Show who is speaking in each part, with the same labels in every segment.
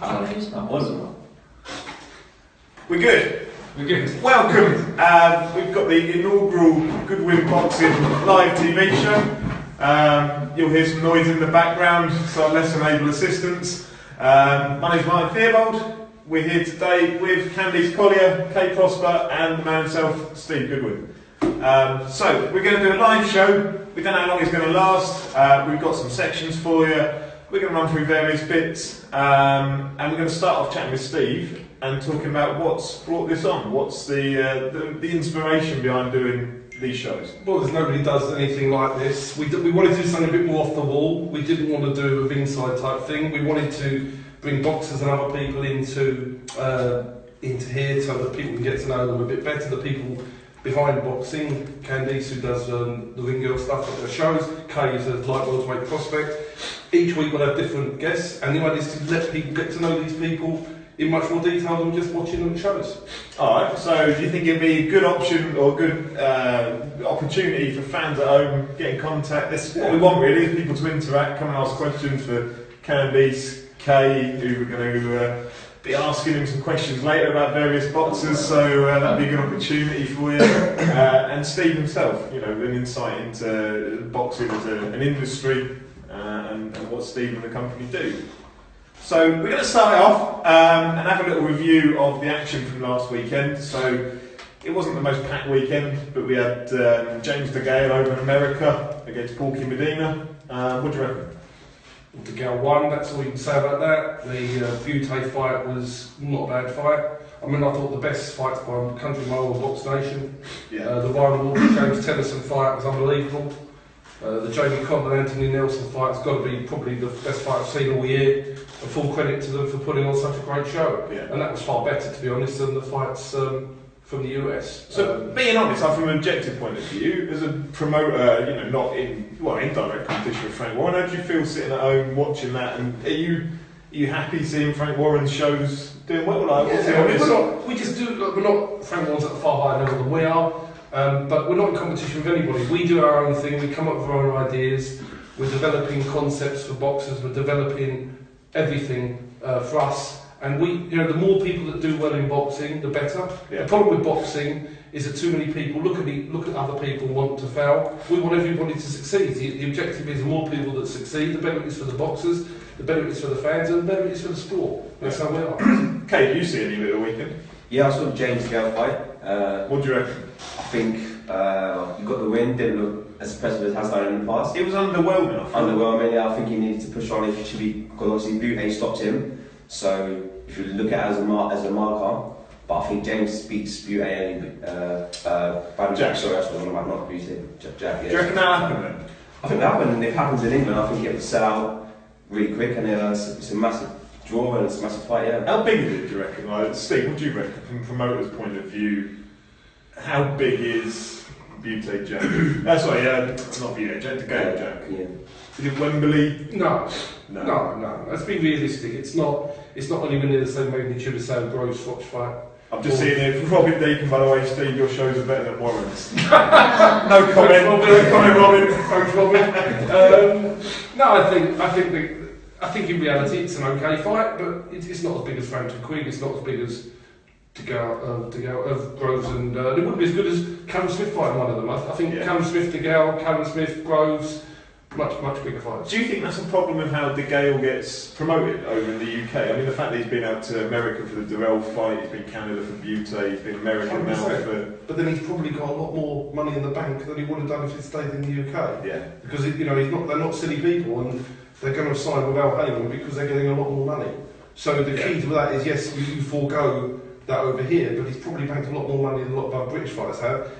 Speaker 1: That wasn't.
Speaker 2: We're good.
Speaker 3: We're good.
Speaker 2: Welcome. We've got the inaugural Goodwin Boxing live TV show. You'll hear some noise in the background, so less enable assistance. My name's Martin Theobald. We're here today with Candice Collier, Kate Prosper, and the man himself, Steve Goodwin. So we're going to do a live show. We don't know how long it's going to last. We've got some sections for you. We're going to run through various bits, and we're going to start off chatting with Steve and talking about what's brought this on. What's the inspiration behind doing these shows?
Speaker 3: Well, there's nobody does anything like this. We wanted to do something a bit more off the wall. We didn't want to do a ringside type thing. We wanted to bring boxers and other people into here so that people can get to know them a bit better. The people behind boxing, Candice, who does the ring girl stuff at the shows, Kay is a light welterweight prospect. Each week we'll have different guests, and the idea is to let people get to know these people in much more detail than just watching them at shows.
Speaker 2: Alright, so do you think it'd be a good option or a good opportunity for fans at home to get in contact? This is what we want really, is people to interact, come and ask questions for Candice, Kay, who we're going to be asking him some questions later about various boxers, so that'd be a good opportunity for you. And Steve himself, you know, an insight into boxing as an industry and what Steve and the company do. So we're going to start off and have a little review of the action from last weekend. So it wasn't the most packed weekend, but we had James DeGale over in America against Porky Medina. What do you reckon?
Speaker 3: DeGale won, that's all you can say about that. The Butte fight was not a bad fight. I mean, I thought the best fights by Country Mile and Box Nation.
Speaker 2: Yeah.
Speaker 3: The Ryan Walker James Tennyson fight was unbelievable. The Jamie Condon Anthony Nelson fight has got to be probably the best fight I've seen all year. A full credit to them for putting on such a great show.
Speaker 2: Yeah.
Speaker 3: And that was far better, to be honest, than the fights from the US.
Speaker 2: So, being honest, from an objective point of view, as a promoter, you know, not in direct competition with Frank Warren, how do you feel sitting at home watching that? And are you happy seeing Frank Warren's shows doing well? Like,
Speaker 3: we're not Frank Warren's at a far higher level than we are, but we're not in competition with anybody. We do our own thing. We come up with our own ideas. We're developing concepts for boxers. We're developing everything for us. And the more people that do well in boxing, the better.
Speaker 2: Yeah.
Speaker 3: The problem with boxing is that too many people look at other people and want to fail. We want everybody to succeed. The objective is the more people that succeed, the better it is for the boxers, the better it is for the fans, and the better it is for the sport. That's how we are.
Speaker 2: Kate, you see any of it the weekend?
Speaker 1: Yeah, I saw the James DeGale fight.
Speaker 2: What do you reckon?
Speaker 1: I think he got the win, didn't look as impressive as it has done in the past.
Speaker 2: It was underwhelming, I thought.
Speaker 1: Underwhelming, yeah. I think he needed to push on if he should be, because obviously Butte stopped him. So if you look at it as a marker, but I think James beats Butte and
Speaker 2: Jack.
Speaker 1: Sorry, that's what I'm not Butte. Jack. Yeah.
Speaker 2: Do you reckon that happened then?
Speaker 1: I think that happened, and if it happens in England, I think it would sell out really quick, and it's a massive draw and it's a massive fight. Yeah.
Speaker 2: How big is it, do you reckon? Like, Steve, what do you reckon from a promoter's point of view? How big is Butte Jack? That's right, not Butte Jack, DeGale Jack.
Speaker 1: Yeah.
Speaker 2: Is it Wembley?
Speaker 3: No. Let's be realistic. It's not anywhere near the same magnitude as Sam Groves' Fox fight.
Speaker 2: I'm just seeing it. Robin Deacon, by the way, Steve, your shows are better than Warren's. No comment.
Speaker 3: Thanks, Robin. No, I think in reality it's an okay fight, but it's not as big as Frampton Queen. It's not as big as DeGale, Groves, and it wouldn't be as good as Callum Smith fighting one of them. I think Callum Smith, DeGale, Callum Smith, Groves, much bigger fights.
Speaker 2: Do you think that's a problem with how DeGale gets promoted over in the UK? I mean, the fact that he's been out to America for the Durrell fight, he's been Canada for Butte, he's been American now for...
Speaker 3: But then he's probably got a lot more money in the bank than he would have done if he'd stayed in the UK.
Speaker 2: Yeah.
Speaker 3: Because they're not silly people, and they're going to sign with Al Heyman because they're getting a lot more money. So the key to that is, yes, you forego that over here, but he's probably banked a lot more money than a lot of our British fighters have.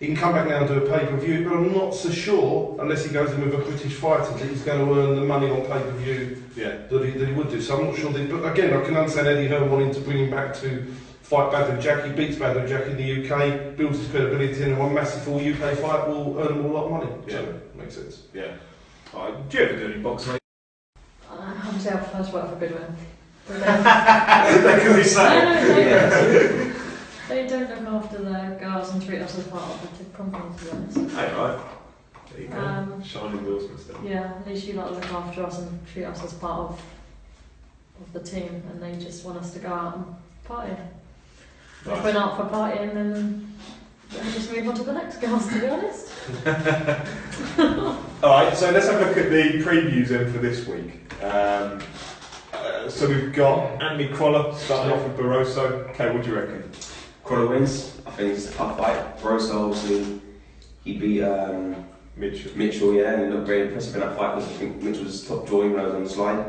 Speaker 3: He can come back now and do a pay-per-view, but I'm not so sure, unless he goes in with a British fighter, that he's going to earn the money on pay-per-view that he would do. So I'm not sure. But again, I can understand Eddie Hearn wanting to bring him back to fight Badou Jack. He beats Badou Jack in the UK, builds his credibility, and one massive all UK fight will earn him a lot of money.
Speaker 2: Yeah.
Speaker 3: So, makes sense.
Speaker 2: Yeah. Do you ever do any boxing?
Speaker 4: Obviously, I prefer to work for Goodwin.
Speaker 2: Because he's saying.
Speaker 4: They don't look after their girls and treat us as part of the company, to be honest.
Speaker 2: Hey, right. There you go. Shine endorsements then.
Speaker 4: Yeah, at least you look after us and treat us as part of the team, and they just want us to go out and party.
Speaker 2: Nice.
Speaker 4: If we're not for partying, then we'll just move on to the next girls, to be honest.
Speaker 2: Alright, so let's have a look at the previews then for this week. So we've got Anthony Crolla starting off with Barroso. Okay, what do you reckon?
Speaker 1: Crolla wins. I think it's a tough fight. Barroso, obviously, he beat Mitchell, yeah, and he looked very impressive in that fight because I think Mitchell was top draw even though he was on the slide.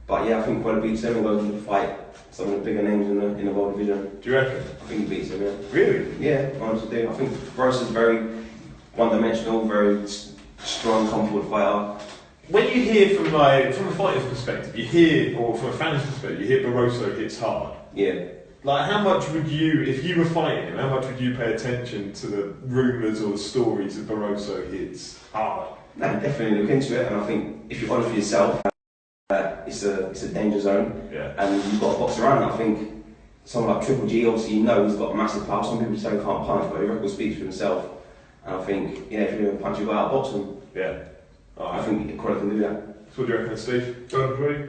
Speaker 1: But yeah, I think Crolla beats him and goes into the fight. Some of the bigger names in the world division.
Speaker 2: Do you reckon?
Speaker 1: I think he beats him, yeah.
Speaker 2: Really?
Speaker 1: Yeah, honestly do. I think Barroso's very one-dimensional, very strong, comfortable fighter.
Speaker 2: When you hear from a fighter's perspective, you hear, or from a fan's perspective, you hear Barroso hits hard.
Speaker 1: Yeah.
Speaker 2: Like, how much would you, if you were fighting him, how much would you pay attention to the rumours or the stories that Barroso hits hard?
Speaker 1: No, definitely look into it, and I think if you're honest with yourself, it's a danger zone,
Speaker 2: Yeah.
Speaker 1: and you've got to box around. I think someone like Triple G, obviously, you know he's got massive power. Some people say he can't punch, but his record speaks for himself. And I think, if you're going to punch, you've got to box him.
Speaker 2: Yeah.
Speaker 1: I think Crolla can do that.
Speaker 2: So what do you reckon, Steve?
Speaker 3: Don't agree.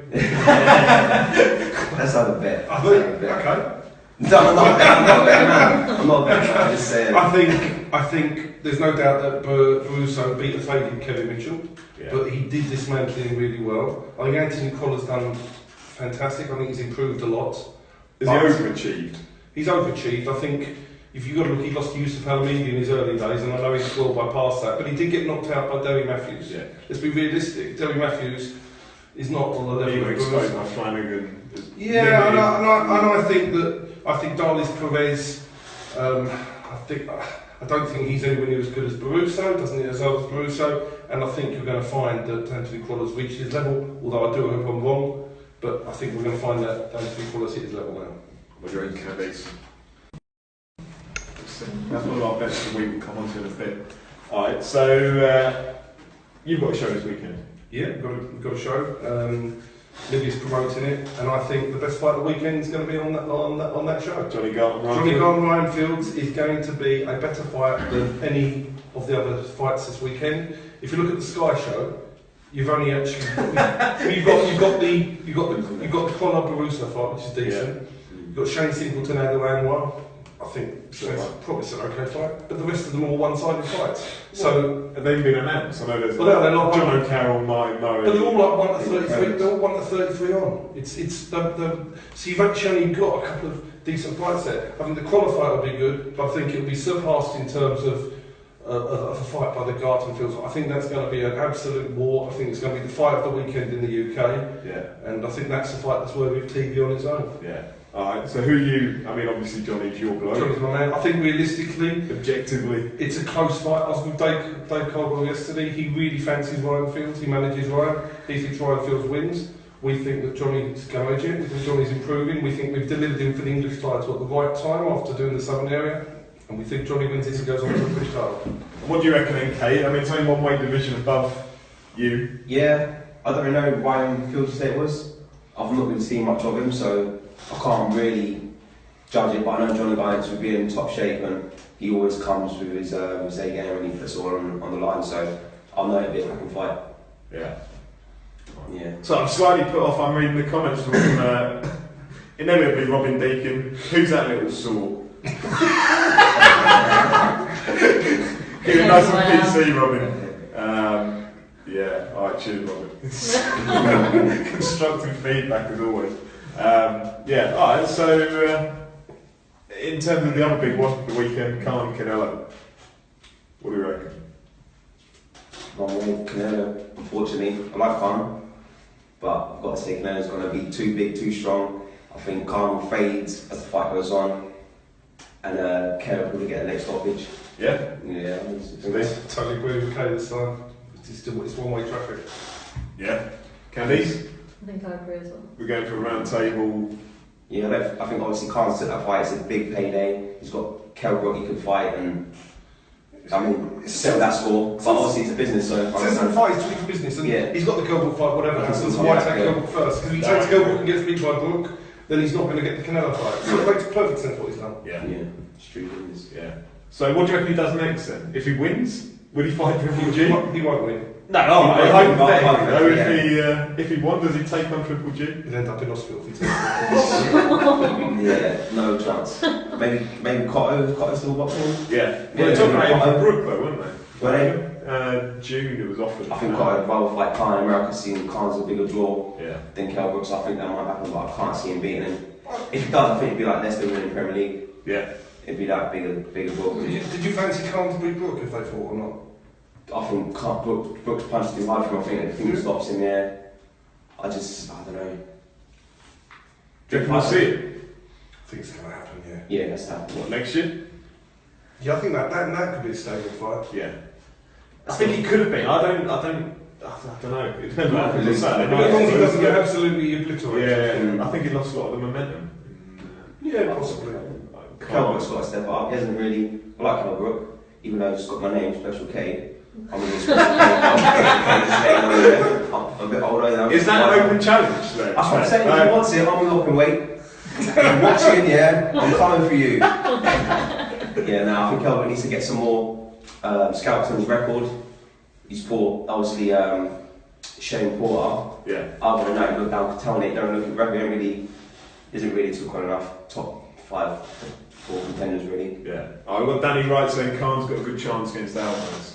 Speaker 1: That's not a bet.
Speaker 3: I think, okay.
Speaker 1: No, I'm not a bet, man. I'm not a bet, I'm just saying.
Speaker 3: I think there's no doubt that Barroso beat a fading Kevin Mitchell,
Speaker 2: Yeah.
Speaker 3: but he did dismantle him really well. I think Anthony Crolla's done fantastic. I think he's improved a lot.
Speaker 2: Is he overachieved?
Speaker 3: He's overachieved. I think if you've got to look, he lost to Yusuf Halamidi in his early days, and I know he's well bypassed that, but he did get knocked out by Derry Matthews.
Speaker 2: Yeah.
Speaker 3: Let's be realistic. Derry Matthews is not on the level
Speaker 2: Even
Speaker 3: of
Speaker 2: exposed
Speaker 3: Barroso.
Speaker 2: by Flanagan.
Speaker 3: Yeah, and I think Darlis Perez. I don't think he's anywhere near as good as Barroso. Doesn't he as well as Barroso? And I think you're going to find that Anthony Crolla's reached his level. Although I do hope I'm wrong, but I think we're going to find that Anthony Crolla's hit his level now.
Speaker 2: What do you reckon, Candice? That's one of our bets for the week. We'll come on to in a bit. Alright, so you've got a show this weekend.
Speaker 3: Yeah, we've got a show. Livy's promoting it, and I think the best fight of the weekend is going to be on that show.
Speaker 2: Johnny Garton,
Speaker 3: Ryan Fields is going to be a better fight than any of the other fights this weekend. If you look at the Sky Show, you've only actually you've got the Conor Barroso fight, which is decent.
Speaker 2: Yeah.
Speaker 3: You've got Shane Singleton, Adelanwa. I think it's probably an okay fight, but the rest of them are all one-sided fights. So
Speaker 2: have they been announced? I know there's
Speaker 3: they're not
Speaker 2: John O'Carroll, Martin Murray.
Speaker 3: but they're all like 1 to 33. They're all 1 to 33 on. So you've actually only got a couple of decent fights there. I think the qualifier will be good, but I think it'll be surpassed in terms of a fight by the Garton Fields. I think that's going to be an absolute war. I think it's going to be the fight of the weekend in the UK.
Speaker 2: Yeah. And
Speaker 3: I think that's a fight that's worthy of TV on its own.
Speaker 2: Yeah. Alright, so who you, I mean obviously Johnny's your bloke.
Speaker 3: Johnny's my man. I think realistically,
Speaker 2: objectively,
Speaker 3: it's a close fight. I was with Dave Caldwell yesterday. He really fancies Ryan Fields. He manages Ryan. He thinks Ryan Fields wins. We think that Johnny's going to edge it. We think Johnny's improving. We think we've delivered him for the English title at the right time after doing the Southern area. And we think Johnny wins this and goes on to the British title.
Speaker 2: What do you reckon then, Kate? I mean, it's only one weight division above you.
Speaker 1: Yeah, I don't really know Ryan Fields' state was. I've not been seeing much of him, so I can't really judge it, but I know Johnny Garnett will be in top shape, and he always comes with his A game and he puts it all on the line, so I'll know it'll be a cracking fight.
Speaker 2: Yeah.
Speaker 1: Yeah.
Speaker 2: So I'm slightly put off, I'm reading the comments from inevitably Robin Deacon. Who's that little saw? Keep it nice and PC, Robin. Yeah, alright, cheers, Robin. Constructive feedback as always. Yeah, alright, so in terms of the other big one for the weekend, Khan Canelo. What do you reckon?
Speaker 1: Wrong way, Canelo, unfortunately. I like Khan, but I've got to say Canelo's going to be too big, too strong. I think Khan fades as the fight goes on, and Canelo will probably get a leg stoppage.
Speaker 2: Yeah?
Speaker 1: Yeah.
Speaker 3: Totally agree with Kay this time. It's one-way traffic.
Speaker 2: Yeah. Candice?
Speaker 4: I think I agree as well.
Speaker 2: We're going for a round table.
Speaker 1: Yeah, I think obviously Khan's took that fight. It's a big payday. He's got Kell Brook he could fight, and I mean, settle that score. But obviously it's a business, so
Speaker 3: it's a fight. He's doing for business, and
Speaker 1: yeah.
Speaker 3: He's got the Kell Brook fight. Whatever happens, why take Kell Brook first? Because if he takes Kell Brook and gets beat by Brook, then he's not going to get the Canelo fight. So it makes perfect sense what he's done.
Speaker 2: Yeah.
Speaker 1: Yeah. It's true.
Speaker 2: Yeah. So what do you reckon he does next then? If he wins, will he fight Triple G?
Speaker 3: He won't win.
Speaker 2: No, if he won, does he take on Triple G?
Speaker 3: He'll end up in hospital if he takes it.
Speaker 1: Yeah, no chance. Maybe Cotto's still boxing.
Speaker 2: Yeah. Well, they talking about him from Brook though, weren't they?
Speaker 1: Were they?
Speaker 2: June it was offered.
Speaker 1: I think Cotto would rather fight Khan in America, seeing Khan's a bigger draw than Kell Brooks. I think that might happen, but I can't see him beating him. If he does, I think it'd be like Leicester winning Premier League.
Speaker 2: Yeah.
Speaker 1: It'd be that bigger draw.
Speaker 3: Did you fancy Khan to beat Brook if they fought or not?
Speaker 1: I think Brooks punched too hard for him. I think everything stops him there. I don't know.
Speaker 2: Do you reckon we'll see it?
Speaker 3: I think it's going to happen, yeah.
Speaker 1: Yeah, that's happening.
Speaker 2: What, next year?
Speaker 3: Yeah, I think that could be a stable fight.
Speaker 2: Yeah. I think it could have been. I don't know. It depends what happens on Saturday.
Speaker 3: As long as he doesn't get absolutely obliterated.
Speaker 2: Yeah, I think he lost a lot of the momentum.
Speaker 3: Yeah, possibly.
Speaker 1: Kell Brook's got to step up. He hasn't really. I like Kell Brook, even though he's got my name, Special K. I'm a bit older now.
Speaker 2: Is that an open challenge though?
Speaker 1: That's what I'm saying. If he wants it, I'm looking weight. I'm watching, yeah. I'm coming for you. Yeah, no, I think Kell Brook needs to get some more scouts on his record. He's fought, obviously, Shane Porter.
Speaker 2: Yeah.
Speaker 1: Other than that, you look down Katelnik, don't look at record, isn't really took on enough top 5, 4 contenders, really.
Speaker 2: Yeah. I've got Danny Wright saying Khan's got a good chance against Alvarez.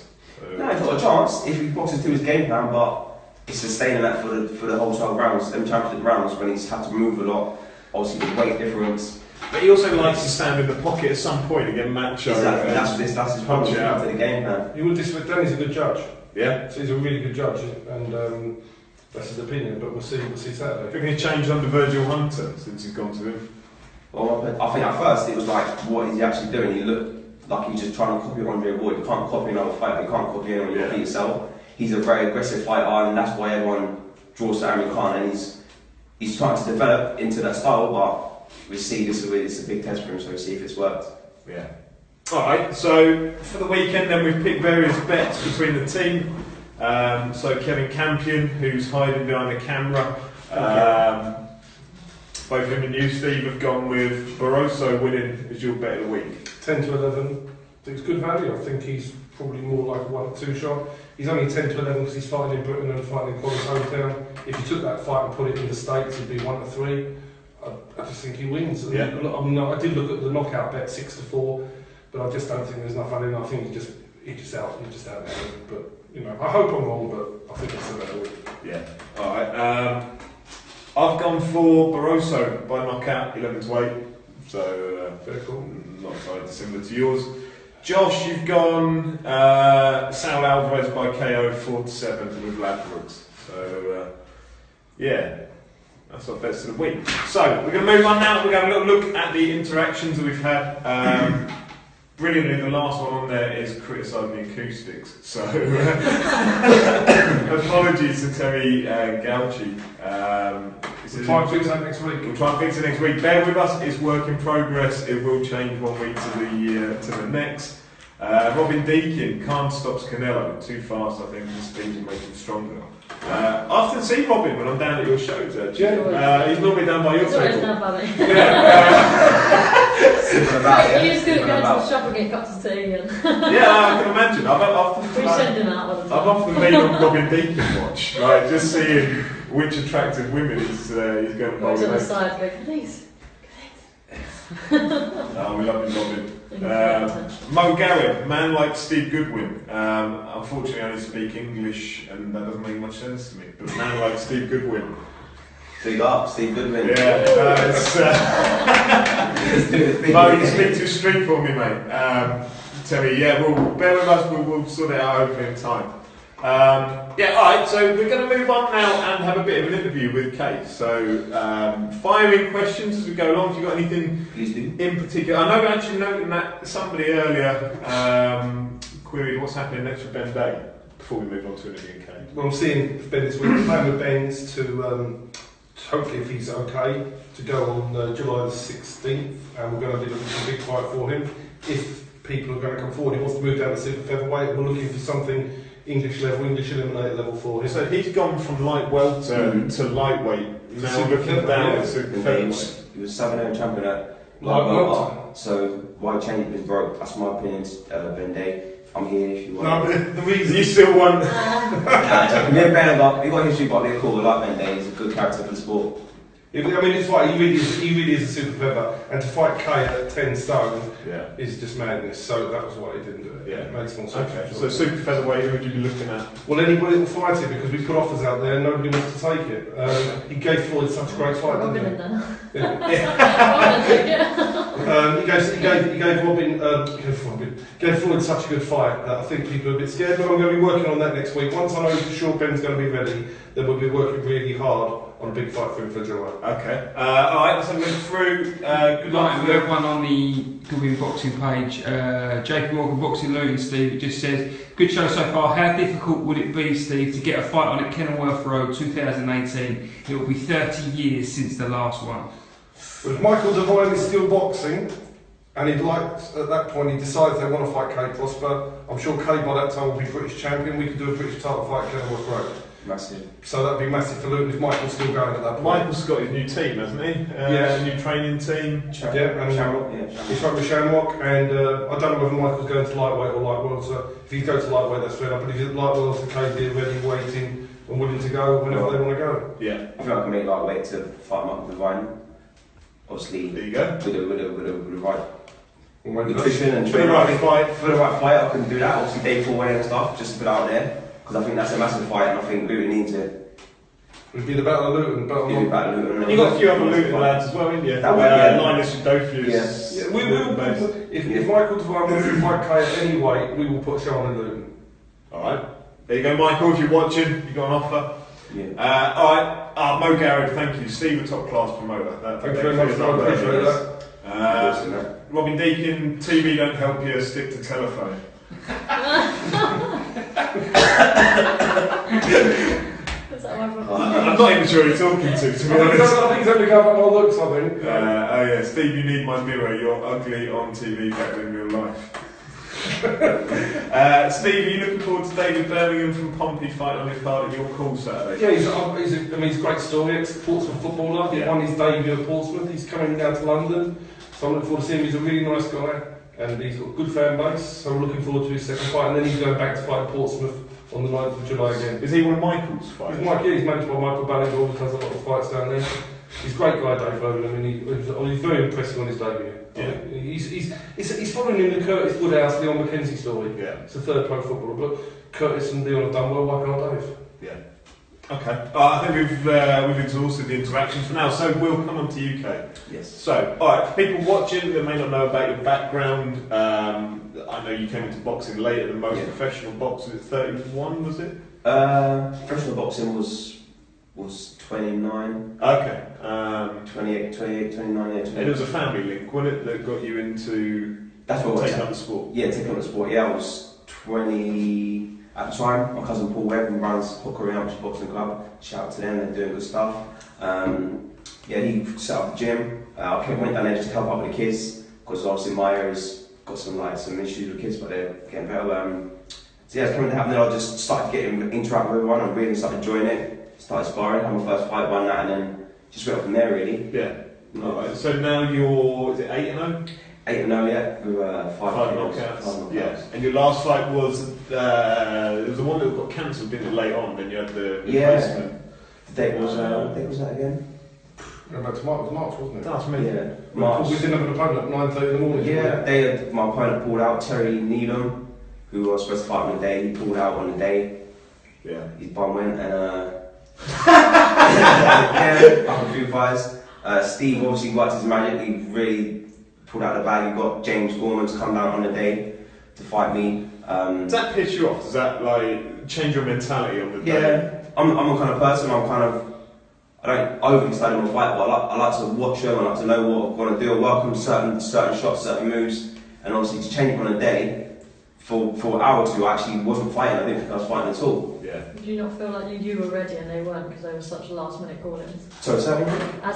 Speaker 1: No, he's got a chance if he boxes to his game plan, but it's sustaining that for the whole 12 rounds, them championship rounds, when he's had to move a lot, obviously the weight difference.
Speaker 2: But he also likes to stand in the pocket at some point and get macho.
Speaker 1: Exactly, that's his punch out to the game plan.
Speaker 3: You would disagree, Danny's a good judge.
Speaker 2: Yeah.
Speaker 3: So he's a really good judge, and that's his opinion, but we'll see Saturday.
Speaker 2: I think he's changed under Virgil Hunter since he's gone to him.
Speaker 1: Well, I think at first it was like, what is he actually doing? He looked like he's just trying to copy Andre Ward. You can't copy another fighter, you can't copy anyone, you copy yourself. He's a very aggressive fighter, and that's why everyone draws to Amir Khan, and he's trying to develop into that style, but we see it's a big test for him, so we'll see if it's worked.
Speaker 2: Yeah. Alright, so for the weekend then we've picked various bets between the team. So Kevin Campion, who's hiding behind the camera. Both him and you, Steve, have gone with Barroso winning as your bet of the week.
Speaker 3: 10 to 11. I think it's good value. I think he's probably more like a 1 or 2 shot. He's only 10 to 11 because he's fighting in Britain and fighting in Qual's hometown. If you took that fight and put it in the States, it'd be 1 to 3. I just think he wins.
Speaker 2: Yeah.
Speaker 3: I mean, I did look at the knockout bet 6 to 4, but I just don't think there's enough value. I think he's just out there. But you know, I hope I'm wrong, but I think it's a better week.
Speaker 2: Yeah. All right. I've gone for Barroso by knockout, 11 to 8. So
Speaker 3: Very cool.
Speaker 2: Not quite dissimilar to yours. Josh, you've gone Saul Alvarez by KO 4 to 7 with Ladbrokes. So yeah. That's our best of the week. So, we're going to move on now. We're going to have a little look at the interactions that we've had. Brilliantly, the last one on there is criticising the acoustics. So, apologies to Terry Gauchi.
Speaker 3: We'll try and fix that next week.
Speaker 2: We'll try and fix it next week. Bear with us, it's work in progress. It will change one week to the next. Robin Deakin, Khan stops Canelo. Too fast, I think, the speed will make him stronger. I often see Robin when I'm down at your shows, actually. He's normally down by your
Speaker 4: He's always
Speaker 2: table.
Speaker 4: down by me.
Speaker 1: Yeah.
Speaker 4: He used to go to the shop and get cups of tea and
Speaker 2: Yeah, I can imagine.
Speaker 4: we send him out all the
Speaker 2: I've
Speaker 4: time.
Speaker 2: often been on Robin Deakin watch, right, just seeing which attractive women he's going to bowl
Speaker 4: Always on the
Speaker 2: with.
Speaker 4: side going, please.
Speaker 2: Oh, we love him, Robin. Mo Garrett, man like Steve Goodwin. Unfortunately, I only speak English, and that doesn't make much sense to me. But man like Steve Goodwin.
Speaker 1: Big up, Steve Goodwin.
Speaker 2: Yeah, Mo, you speak too street for me, mate. Tell me, yeah, we'll bear with us. We'll sort it out hopefully in time. Yeah, alright, so we're going to move on now and have a bit of an interview with Kate. So, fire in questions as we go along. If you've got anything in particular. I know actually noting that somebody earlier queried what's happening next with Ben Day before we move on to interviewing Kate.
Speaker 3: Well, I'm seeing Ben this week. Playing with Ben's to hopefully, if he's okay, to go on July the 16th, and we're going to be looking for a big fight for him. If people are going to come forward, he wants to move down to super featherweight. We're looking for something English eliminator level for him.
Speaker 2: So he's gone from light welter to lightweight, now
Speaker 3: Super
Speaker 2: looking
Speaker 3: featherweight,
Speaker 2: down
Speaker 3: yeah.
Speaker 2: at super featherweight.
Speaker 1: He was 7-0 champion at
Speaker 3: Light welter.
Speaker 1: so why change his broke? That's my opinion. Ben Day. I'm here if you want.
Speaker 3: No, but the reason
Speaker 2: You still want?
Speaker 1: Nah, me and Ben have got history, but they're cool. We like Ben Day. He's a good character for the sport.
Speaker 3: I mean, it's right. He really is a super feather, and to fight Kay at 10 stone is just madness. So that was why he didn't do it.
Speaker 2: Yeah,
Speaker 3: it makes more sense.
Speaker 2: Okay. So super featherweight, who would you be looking at?
Speaker 3: Well, anybody will fight it because we put offers out there and nobody wants to take it. He gave Floyd such a great fight,
Speaker 4: Robin
Speaker 3: didn't
Speaker 4: in there.
Speaker 3: he? Yeah.
Speaker 4: Robin took it.
Speaker 3: He gave Floyd such a good fight that I think people are a bit scared, but I'm going to be working on that next week. Once I know for sure Ben's going to be ready, then we'll be working really hard on a big fight for him for July.
Speaker 2: Okay. Alright, let's have a look through. Good luck.
Speaker 5: Right, we have one on the Goodwin boxing page. Jacob Morgan, Boxing Luton, Steve, it just says, good show so far. How difficult would it be, Steve, to get a fight on at Kenilworth Road 2018? It will be 30 years since the last one.
Speaker 3: But if Michael Devine is still boxing, and he'd like, at that point, he decides they want to fight Kay Prosper, I'm sure Kay by that time will be British champion. We could do a British title fight at Kenilworth Road.
Speaker 1: Massive.
Speaker 3: So that'd be massive for Luton if Michael's still going at that point.
Speaker 2: Michael's got his new team, hasn't he?
Speaker 3: Yeah.
Speaker 2: New training team.
Speaker 3: And
Speaker 1: Shamrock.
Speaker 3: he's fighting with Shamrock, and I don't know whether Michael's going to lightweight or light world. So if he goes to lightweight, that's fair enough. But if he's at light world, the K's here ready, waiting, and willing to go whenever they want to go.
Speaker 2: Yeah.
Speaker 1: I think I can make lightweight to fight Michael Devine. Obviously,
Speaker 2: There you go.
Speaker 1: with the right
Speaker 3: Well,
Speaker 1: nutrition and
Speaker 2: For the right fight.
Speaker 1: For the right fight, I can do that. Obviously, day 4 weighing and stuff, just to put out there. Because I think that's a massive fight, and I think Luton needs it.
Speaker 3: It'd be the Battle of Luton, but
Speaker 1: It'd be about Luton.
Speaker 2: And you've got a few other Luton lads as well, haven't you?
Speaker 1: That would be
Speaker 2: Linus Udofius.
Speaker 1: Yes.
Speaker 3: yeah, we will. If Michael Devine wants to fight Kay at any weight, we will put Sean in Luton.
Speaker 2: Alright. There you go, Michael, if you're watching, you got an offer.
Speaker 1: Yeah.
Speaker 2: Alright, Mo Garrett, thank you. Steve, a top class promoter.
Speaker 3: Thank you very much, I appreciate that.
Speaker 2: Robin Deakin, TV don't help you, stick to telephone.
Speaker 4: Is that my problem?
Speaker 2: I'm not even sure who you're talking to be honest.
Speaker 3: I think he's only going by my looks, I think.
Speaker 2: Oh yeah, Steve, you need my mirror. You're ugly on TV, better in real life. Steve, are you looking forward to David Birmingham from Pompey fighting on his card at your call Saturday?
Speaker 3: Yeah, he's a great story. Ex-Portsmouth footballer. He won his debut at Portsmouth. He's coming down to London, so I'm looking forward to seeing him. He's a really nice guy, and he's got a good fan base. So we're looking forward to his second fight, and then he's going back to fight Portsmouth on the 9th of July again.
Speaker 2: Is he one of Michael's fights?
Speaker 3: He's managed by Michael Ballinger, always does a lot of fights down there. He's a great guy, Dave Birmingham, and he's very impressive on his debut.
Speaker 2: Yeah.
Speaker 3: He's following in the Curtis Woodhouse, Leon McKenzie story. Yeah. It's the third pro footballer, but Curtis and Leon have done well, why can't Dave?
Speaker 2: Yeah. Okay. I think we've exhausted the interactions for now, so we'll come on to UK.
Speaker 1: Yes.
Speaker 2: So, alright, for people watching that may not know about your background, I know you came into boxing later than most professional boxers at 31, was it?
Speaker 1: Professional boxing was 29.
Speaker 2: Okay.
Speaker 1: 28, 29, yeah. 29.
Speaker 2: And it was a family link, wasn't it, that got you into taking up the sport?
Speaker 1: Yeah, taking up the sport. Yeah, I was 20 at the time. My cousin Paul Webb, who runs Hooker Ranch Boxing Club, shout out to them, they're doing good stuff. He set up the gym. I went down there just to help out with the kids, because obviously my area's got some issues with kids, but they're getting better. So yeah, it's coming to happen. Then I just started getting interact with everyone and really started enjoying it. Started sparring, had my first fight, won that, and then just went from there really.
Speaker 2: Yeah. Alright, so now you're, is it 8-0?
Speaker 1: 8-0, yeah, with 5
Speaker 2: knockouts. Yeah. And your last fight was, there was the one that got cancelled, didn't it, late on, then you had the replacement.
Speaker 1: The date was, what date was that again?
Speaker 3: About tomorrow, it was March, wasn't it?
Speaker 2: That's me.
Speaker 1: Yeah, March.
Speaker 3: We didn't have an opponent at 9:30 in the morning.
Speaker 1: Yeah, my opponent pulled out, Terry Needham, who was supposed to fight on the day, he pulled out on the day.
Speaker 2: Yeah.
Speaker 1: His bum went, and after a few fights. Steve obviously worked his magic, he really pulled out the bag. He got James Gorman to come down on the day to fight me.
Speaker 2: Does that piss you off? Does that change your mentality on the day?
Speaker 1: Yeah, I'm a kind of person, I don't overly study my fight, but I like to watch them, I like to know what I want to do. I work on certain shots, certain moves, and obviously to change it on a day, for an hour or two I actually wasn't fighting, I didn't think I was fighting at all.
Speaker 2: Yeah.
Speaker 4: Did you not feel like you were ready and they weren't because they were such last minute call-ins?
Speaker 1: So
Speaker 4: as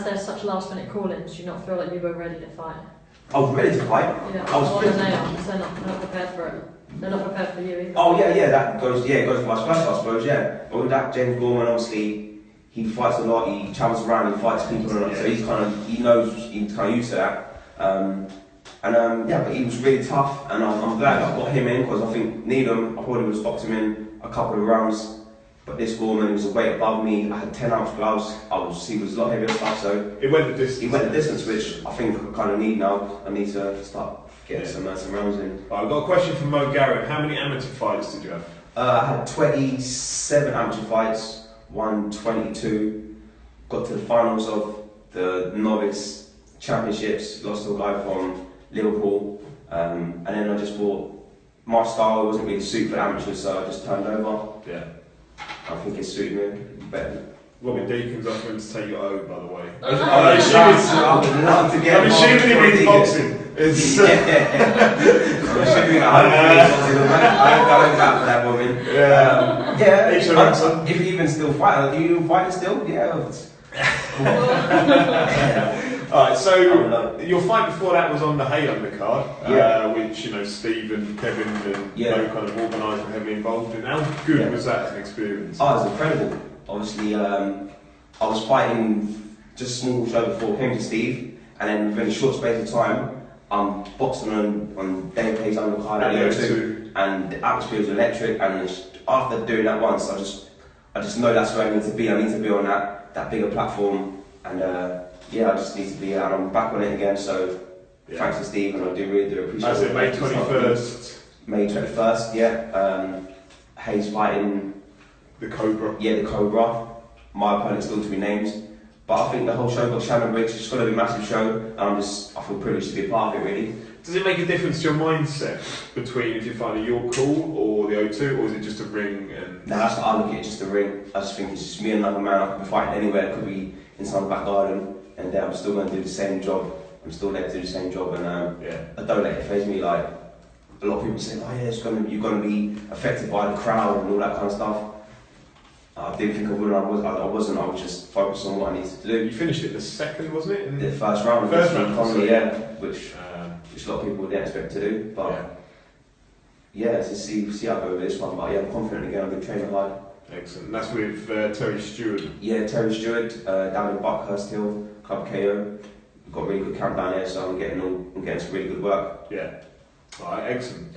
Speaker 4: they're such last minute call-ins, do you not feel like you were ready to fight?
Speaker 1: I was ready to fight.
Speaker 4: Yeah,
Speaker 1: I was
Speaker 4: more than they are, because they're not prepared for it. They're not prepared for you either.
Speaker 1: Oh yeah, that goes vice versa, I suppose, yeah. But with that, James Gorman, obviously, he fights a lot, he travels around, he fights people, and so he knows, he's kind of used to that. And yeah, but he was really tough, and I'm glad I got him in because I think Needham, I probably would have stopped him in a couple of rounds. But this Gorman, he was a weight above me. I had 10-ounce gloves. He was a lot heavier stuff, so
Speaker 2: it went the distance.
Speaker 1: He went the distance, which I think I kind of need now. I need to start getting some rounds in.
Speaker 2: Right, I've got a question from Mo Garrett. How many amateur fights did you have?
Speaker 1: I had 27 amateur fights, won 22. Got to the finals of the novice championships. Lost to a guy from Liverpool, and then I just thought my style wasn't really suited for amateurs, so I just turned over.
Speaker 2: Yeah.
Speaker 1: I think it suited me better.
Speaker 2: Robin Deacon's offering to take you over, by the way.
Speaker 1: I'm
Speaker 2: assuming he means boxing. It's,
Speaker 1: I'm assuming I don't doubt for that woman.
Speaker 2: Yeah.
Speaker 1: If you even still fight, do you fight still? Yeah.
Speaker 2: Alright, so your fight before that was on the Hay undercard, which Steve and Kevin and Mo kind of organised and heavily involved in. How good was that as an experience?
Speaker 1: Oh, it was incredible. Obviously, I was fighting just a small show before I came to Steve, and then within a short space of time, I'm boxing on Dave Hayes undercard at the O2, and the atmosphere was electric. And after doing that once, I just know that's where I need to be. I need to be on that bigger platform, and I just need to be. And I'm back on it again. So thanks to Steve, and I really do appreciate it.
Speaker 2: That's it, May 21st.
Speaker 1: May 21st, yeah. Hayes fighting
Speaker 2: the Cobra.
Speaker 1: Yeah, the Cobra. My opponent's still to be named. But I think the whole show got Shannon Briggs. It's going to be a massive show, and I feel privileged to be a part of it, really.
Speaker 2: Does it make a difference to your mindset between if you're fighting your call or the O2, or is it just a ring? And
Speaker 1: No, that's what I look at it, just a ring. I just think it's just me and another man. I could be fighting anywhere. It could be inside the back garden, and I'm still going to do the same job. I'm still there to do the same job, and I don't let it faze me. Like a lot of people say, oh yeah, you're going to be affected by the crowd and all that kind of stuff. I didn't think I would. I wasn't. I was just focused on what I needed to do.
Speaker 2: You finished it the second, wasn't it?
Speaker 1: The first round.
Speaker 2: First round,
Speaker 1: which a lot of people didn't expect to do. But to see how I go with this one. But I'm confident again. I've been training hard.
Speaker 2: Excellent. That's with Terry Stewart.
Speaker 1: Yeah, Terry Stewart down in Buckhurst Hill, Club KO. We've got a really good camp down there, so I'm getting some really good work.
Speaker 2: Yeah. Alright, excellent.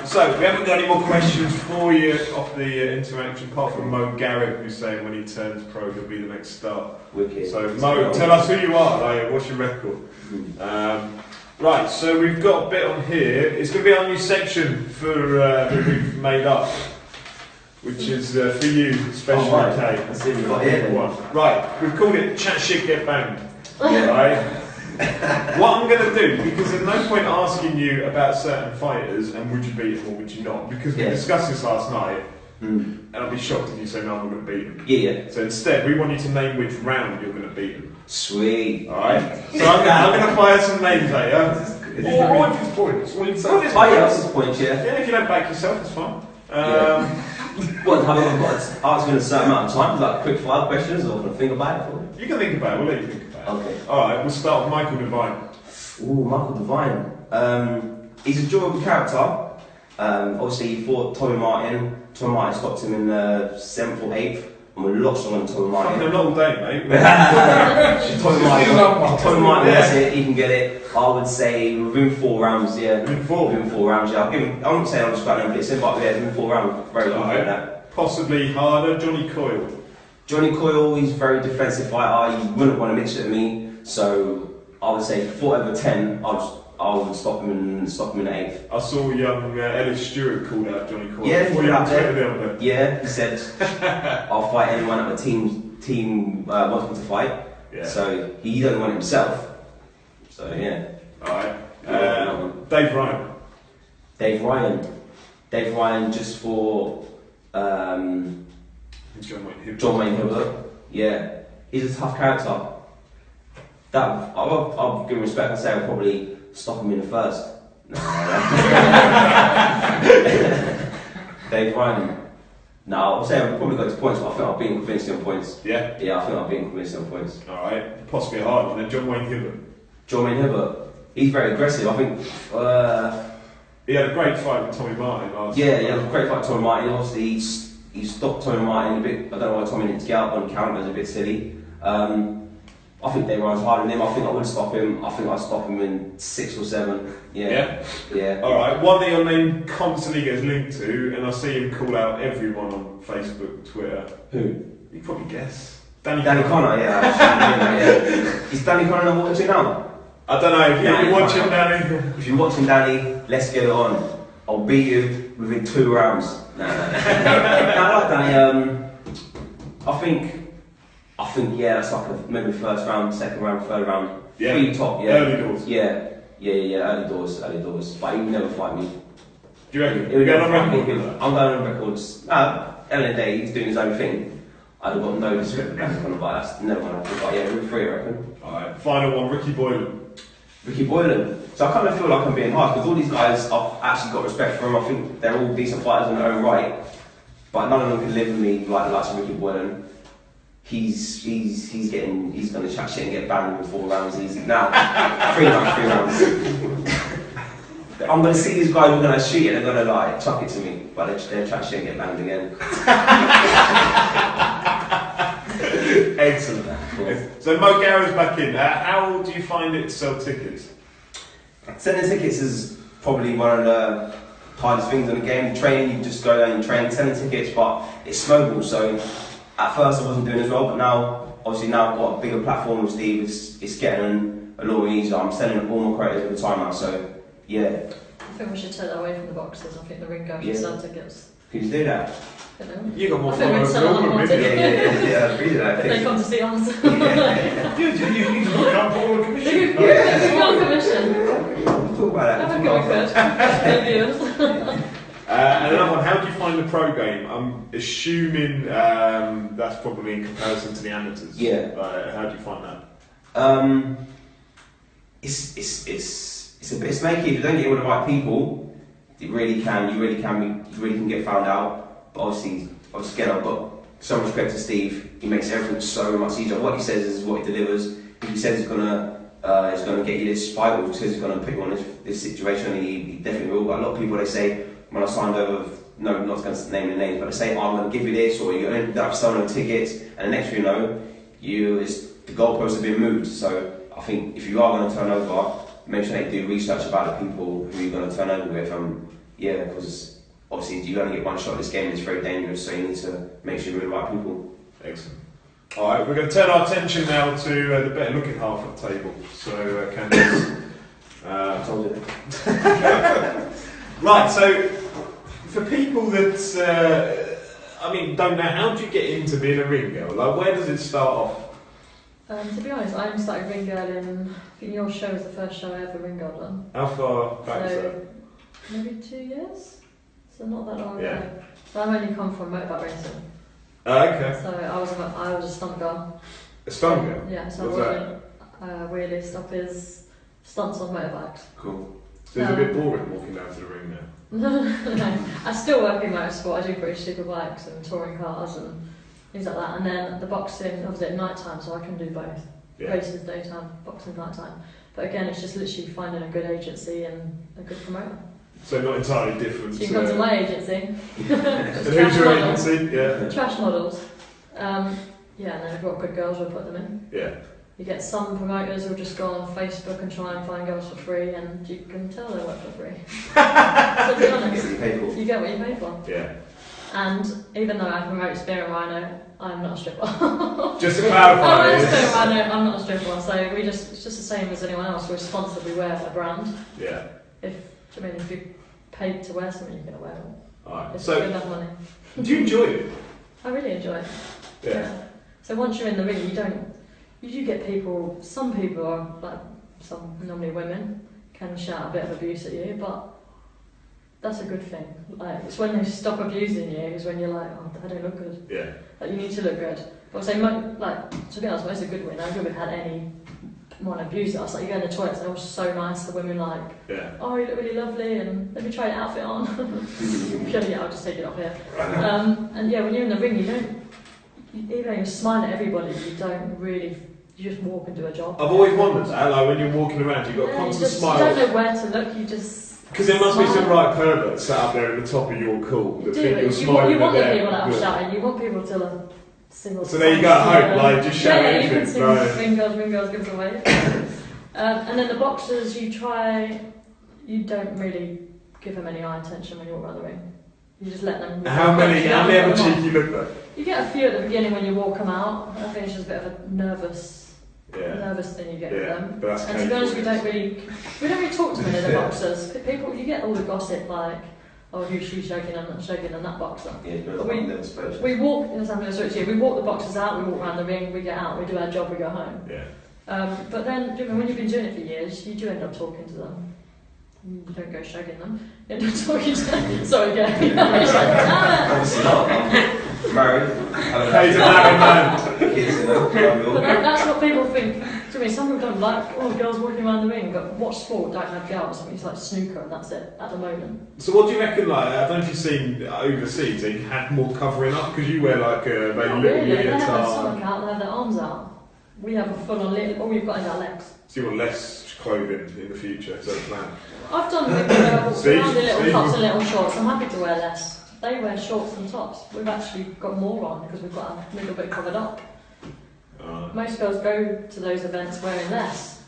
Speaker 2: So we haven't got any more questions for you off the interaction, apart from Mo Garrett, who's saying when he turns pro he'll be the next star.
Speaker 1: Wicked.
Speaker 2: So Mo, tell us who you are. Like, what's your record? Right, so we've got a bit on here. It's going to be our new section for that we've made up, which is for you, especially Kay.
Speaker 1: Let's see what we've got here.
Speaker 2: Right, we've called it Chat Shit Get Banged.
Speaker 1: Yeah.
Speaker 2: Right. What I'm going to do, because there's no point asking you about certain fighters and would you beat them or would you not, because we discussed this last night, and I'll be shocked if you say no, I'm going to beat them.
Speaker 1: Yeah.
Speaker 2: So instead, we want you to name which round you're going to beat them.
Speaker 1: Sweet.
Speaker 2: Alright? So I'm going to fire some names at you. Or if it's points.
Speaker 1: It's points, yeah.
Speaker 2: Yeah, if you don't back yourself, it's fine.
Speaker 1: What, have I got to ask in a certain amount of time? Like quick fire questions, or can I think about it?
Speaker 2: You can think about it, we'll let you think about it.
Speaker 1: Okay.
Speaker 2: Alright, we'll start with Michael Devine.
Speaker 1: Ooh, Michael Devine. He's a durable character. Obviously, he fought Tommy Martin. Tommy Martin stopped him in the 7th or 8th, and we lost on Tommy Martin.
Speaker 2: Fucking a long day, mate.
Speaker 1: Tommy Martin gets it, he can get it. I would say within 4 rounds, yeah.
Speaker 2: Within 4?
Speaker 1: Within 4 rounds, yeah. I'm not saying I'm just going to blitz him, but yeah, within 4 rounds, very confident that.
Speaker 2: Possibly harder, Johnny Coyle.
Speaker 1: Johnny Coyle, he's a very defensive fighter. He wouldn't want to mix it at me, so I would say 4 over 10. I would stop him in the 8th.
Speaker 2: I saw young Ellis Stewart called out Johnny Coyle.
Speaker 1: Yeah, he put it out there.
Speaker 2: The other day.
Speaker 1: Yeah, he said I'll fight anyone that the team wants me to fight. Yeah. So he doesn't want himself. So yeah.
Speaker 2: Alright. Dave Ryan.
Speaker 1: Dave Ryan just for John Wayne Hibbert. Yeah, he's a tough character. I'll give him respect and say I'll probably stop him in the first. Dave Ryan. No, I'll say I'll probably go to points, but I think I'll be convinced on points.
Speaker 2: Yeah?
Speaker 1: Yeah, I think I'll be convinced on points.
Speaker 2: Alright, possibly a hard one. Then John Wayne Hibbert.
Speaker 1: John Wayne Hibbert. He's very aggressive. I think.
Speaker 2: He had a great fight with Tommy Martin last
Speaker 1: Yeah, he had a great fight with Tommy Martin. Obviously, he stopped Tommy Martin a bit. I don't know why Tommy didn't get up on count. It was a bit silly. I think they rise harder than him. I think I would stop him. I think I'd stop him in 6 or 7. Yeah.
Speaker 2: Alright, one that your name constantly gets linked to, and I see him call out everyone on Facebook, Twitter.
Speaker 1: Who?
Speaker 2: You probably guess.
Speaker 1: Danny Connor, yeah. Is Danny Connor not watching now?
Speaker 2: I don't know, if you're watching Danny.
Speaker 1: If you're watching Danny, let's get it on. I'll beat you within 2 rounds. No. I like Danny. I think yeah, it's like maybe first round, second round, third round.
Speaker 2: Yeah.
Speaker 1: 3 top, yeah.
Speaker 2: Early doors.
Speaker 1: Yeah, early doors. But he would never fight me.
Speaker 2: Do you reckon?
Speaker 1: He would
Speaker 2: You're
Speaker 1: never
Speaker 2: going on
Speaker 1: fight
Speaker 2: record
Speaker 1: me.
Speaker 2: with that?
Speaker 1: I'm going on records. At the end of the day, he's doing his own thing. I'd have got no disrespect for Danny Connor, but that's never going to happen. But yeah, we're 3, I reckon.
Speaker 2: Alright, final one, Ricky Boylan.
Speaker 1: Ricky Boylan. So I kind of feel like I'm being harsh because all these guys, I've actually got respect for them. I think they're all decent fighters in their own right, but none of them can live with me like the likes of Ricky Boylan. He's going to chat shit and get banned in 4 rounds easy. Now, 3 rounds. I'm going to see these guys who are going to shoot it and they're going to like chuck it to me, but they'll chat shit and get banned again.
Speaker 2: Excellent. So Mo Gara's back in. How do you find it to sell tickets?
Speaker 1: Selling tickets is probably one of the hardest things in the game. Training, you just go down and train, selling tickets, but it's snowballs. So at first I wasn't doing as well, but now, obviously now I've got a bigger platform with Steve, it's getting a lot easier. I'm selling all my creators all the time now, so yeah.
Speaker 4: I think we should take that away from the boxes. I think the ring guy should sell tickets.
Speaker 1: Could you do that?
Speaker 4: You know?
Speaker 2: You got more
Speaker 4: I think we'd
Speaker 2: followers
Speaker 4: sell a lot
Speaker 2: than
Speaker 4: more
Speaker 2: all
Speaker 4: tickets.
Speaker 1: Yeah, I appreciate that.
Speaker 4: They come to see us.
Speaker 2: You need to look up for all the commission.
Speaker 4: They can on commission.
Speaker 1: We'll talk about that.
Speaker 4: Have a good good.
Speaker 2: And another one, how do you find the pro game? I'm assuming that's probably in comparison to the amateurs.
Speaker 1: Yeah.
Speaker 2: How do you find that?
Speaker 1: It's a bit snaky. If you don't get with the right people, you really can get found out. But obviously again, I've got so much respect to Steve. He makes everything so much easier. What he says is what he delivers. If he says he's gonna get you this fight, or he says he's gonna put you on this situation, he definitely will. But a lot of people, they say when I signed over, no, I'm not going to name the names, but they say, I'm going to give you this, or you're going to end up selling tickets, and the next thing you know, the goalposts have been moved. So I think if you are going to turn over, make sure that you do research about the people who you're going to turn over with. Because obviously you only get one shot at this game, it's very dangerous, so you need to make sure you're with the right people.
Speaker 2: Excellent. Alright, we're going to turn our attention now to the better looking half of the table. So, Candice.
Speaker 1: I told you.
Speaker 2: Right, so for people that don't know, how do you get into being a ring girl? Like, where does it start off?
Speaker 4: To be honest, I only started ring girling. I think your show was the first show I ever ring girled on.
Speaker 2: How far back is that?
Speaker 4: Maybe 2 years. So not that long
Speaker 2: Yeah.
Speaker 4: ago. So I've only come from motorbike racing.
Speaker 2: Okay.
Speaker 4: So I was a stunt girl.
Speaker 2: A stunt girl?
Speaker 4: Yeah. So
Speaker 2: What's
Speaker 4: I wasn't wheelie stoppers, stunts on motorbikes.
Speaker 1: Cool.
Speaker 2: So it's a bit boring walking down to the ring now.
Speaker 4: No, I still work in motorsport. I do British superbikes and touring cars and things like that. And then the boxing, obviously at night time, so I can do both.
Speaker 2: Yeah.
Speaker 4: Races daytime, boxing night time. But again, it's just literally finding a good agency and a good promoter.
Speaker 2: So not entirely different.
Speaker 4: So you can come to my agency.
Speaker 2: And who's your agency? Yeah.
Speaker 4: Trash models. Yeah, and then if you've got good girls, we'll put them in.
Speaker 2: Yeah.
Speaker 4: You get some promoters who'll just go on Facebook and try and find girls for free, and you can tell they work for free. So to be honest, you get what you pay for.
Speaker 2: Yeah.
Speaker 4: And even though I promote Spear and Rhino, I'm not a stripper.
Speaker 2: Just to clarify,
Speaker 4: I'm Spear and Rhino, I'm not a stripper. So it's just the same as anyone else. We're sponsored, we wear a brand.
Speaker 2: Yeah.
Speaker 4: If you're paid to wear something, you're going to wear it.
Speaker 2: Alright.
Speaker 4: It's
Speaker 2: So,
Speaker 4: good enough money.
Speaker 2: do you enjoy it?
Speaker 4: I really enjoy it.
Speaker 2: Yeah.
Speaker 4: So once you're in the ring, you do get people, some people are, like, normally women, can shout a bit of abuse at you, but that's a good thing. Like, it's when they stop abusing you, is when you're like, oh, I don't look good.
Speaker 2: Yeah.
Speaker 4: Like, you need to look good. But I say, to be honest, most of Goodwin, I haven't had anyone abuse us. Like, you go in the toilets, they're all so nice, the women
Speaker 2: yeah.
Speaker 4: oh, you look really lovely, and let me try your outfit on. Yeah, I'll just take it off here. And yeah, when you're in the ring, even though you smile at everybody, you just walk and do a job.
Speaker 2: I've always wondered that, like when you're walking around, you've got a constant smile.
Speaker 4: You don't know where to look, you just...
Speaker 2: Because there must be some
Speaker 4: smile.
Speaker 2: right perverts sat up there at the top of your cool that think you're
Speaker 4: You
Speaker 2: smiling
Speaker 4: want
Speaker 2: at
Speaker 4: the
Speaker 2: them.
Speaker 4: people that are
Speaker 2: Yeah.
Speaker 4: shouting, you want people to single.
Speaker 2: So there you go, hope, like, just show
Speaker 4: yeah, you can
Speaker 2: anything.
Speaker 4: sing
Speaker 2: Right.
Speaker 4: Ring Girls, Give Us Away. And then the boxers, you don't really give them any eye attention when you walk around the ring. You just let them.
Speaker 2: How many ever cheeky look like?
Speaker 4: You get a few at the beginning when you walk them out. I think it's just a bit of a nervous thing you get with them.
Speaker 2: But that's
Speaker 4: And to be honest, we don't really talk to many of the boxers. People, you get all the gossip like, oh, who's she shaking and that boxer.
Speaker 1: Yeah,
Speaker 4: But we walk in the we walk the boxers out, we walk around the ring, we get out, we do our job, we go home.
Speaker 2: Yeah.
Speaker 4: But then, when you've been doing it for years, you do end up talking to them. You don't go shagging them. You end up talking to them. Sorry, Gary.
Speaker 1: Obviously not. I'm married.
Speaker 2: He's a married man.
Speaker 1: Kids,
Speaker 4: But that's what people think. Some people don't like, girls walking around the ring, but what sport don't have girls? I mean, it's like snooker and that's it at the moment.
Speaker 2: So what do you reckon, like, I don't know if you've seen overseas, they have more covering up, because you wear like a very little
Speaker 4: Really, they have their
Speaker 2: leotard.
Speaker 4: stomach out, they have their arms out. We have a full on leotard, all we've got is our legs.
Speaker 2: So you want less clothing in the future, so plan.
Speaker 4: I've done with around the little
Speaker 2: Steve.
Speaker 4: tops and little shorts. I'm happy to wear less. They wear shorts and tops. We've actually got more on because we've got a little bit covered up. Most girls go to those events wearing less.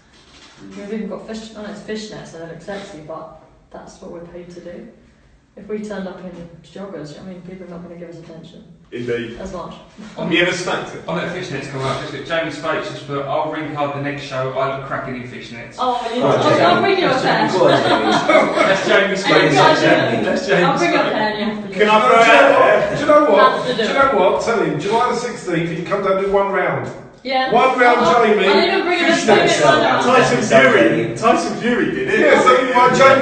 Speaker 4: We've even got fishnets, so they look sexy, but that's what we're paid to do. If we turned up in joggers, people are not going to give us attention.
Speaker 2: Indeed.
Speaker 4: As much.
Speaker 2: Have you ever stacked it?
Speaker 5: I'll let fishnets come up. Jamie Spates just put, I'll ring card the next show, I look cracking in fishnets.
Speaker 4: I'll bring you a pair.
Speaker 5: That's Jamie Spates. That's Jamie
Speaker 4: I'll bring you a
Speaker 5: Spates.
Speaker 4: pair and you have to
Speaker 2: Can I throw it out there?
Speaker 3: Do you know what?
Speaker 4: Have to do
Speaker 3: Do you know what? Tell him, July the 16th, you come down and do one round.
Speaker 4: Yeah.
Speaker 3: One round, Jamie.
Speaker 4: I'll even bring him a
Speaker 3: Fishnets.
Speaker 2: Tyson Fury did it.
Speaker 3: Yeah, so Jamie,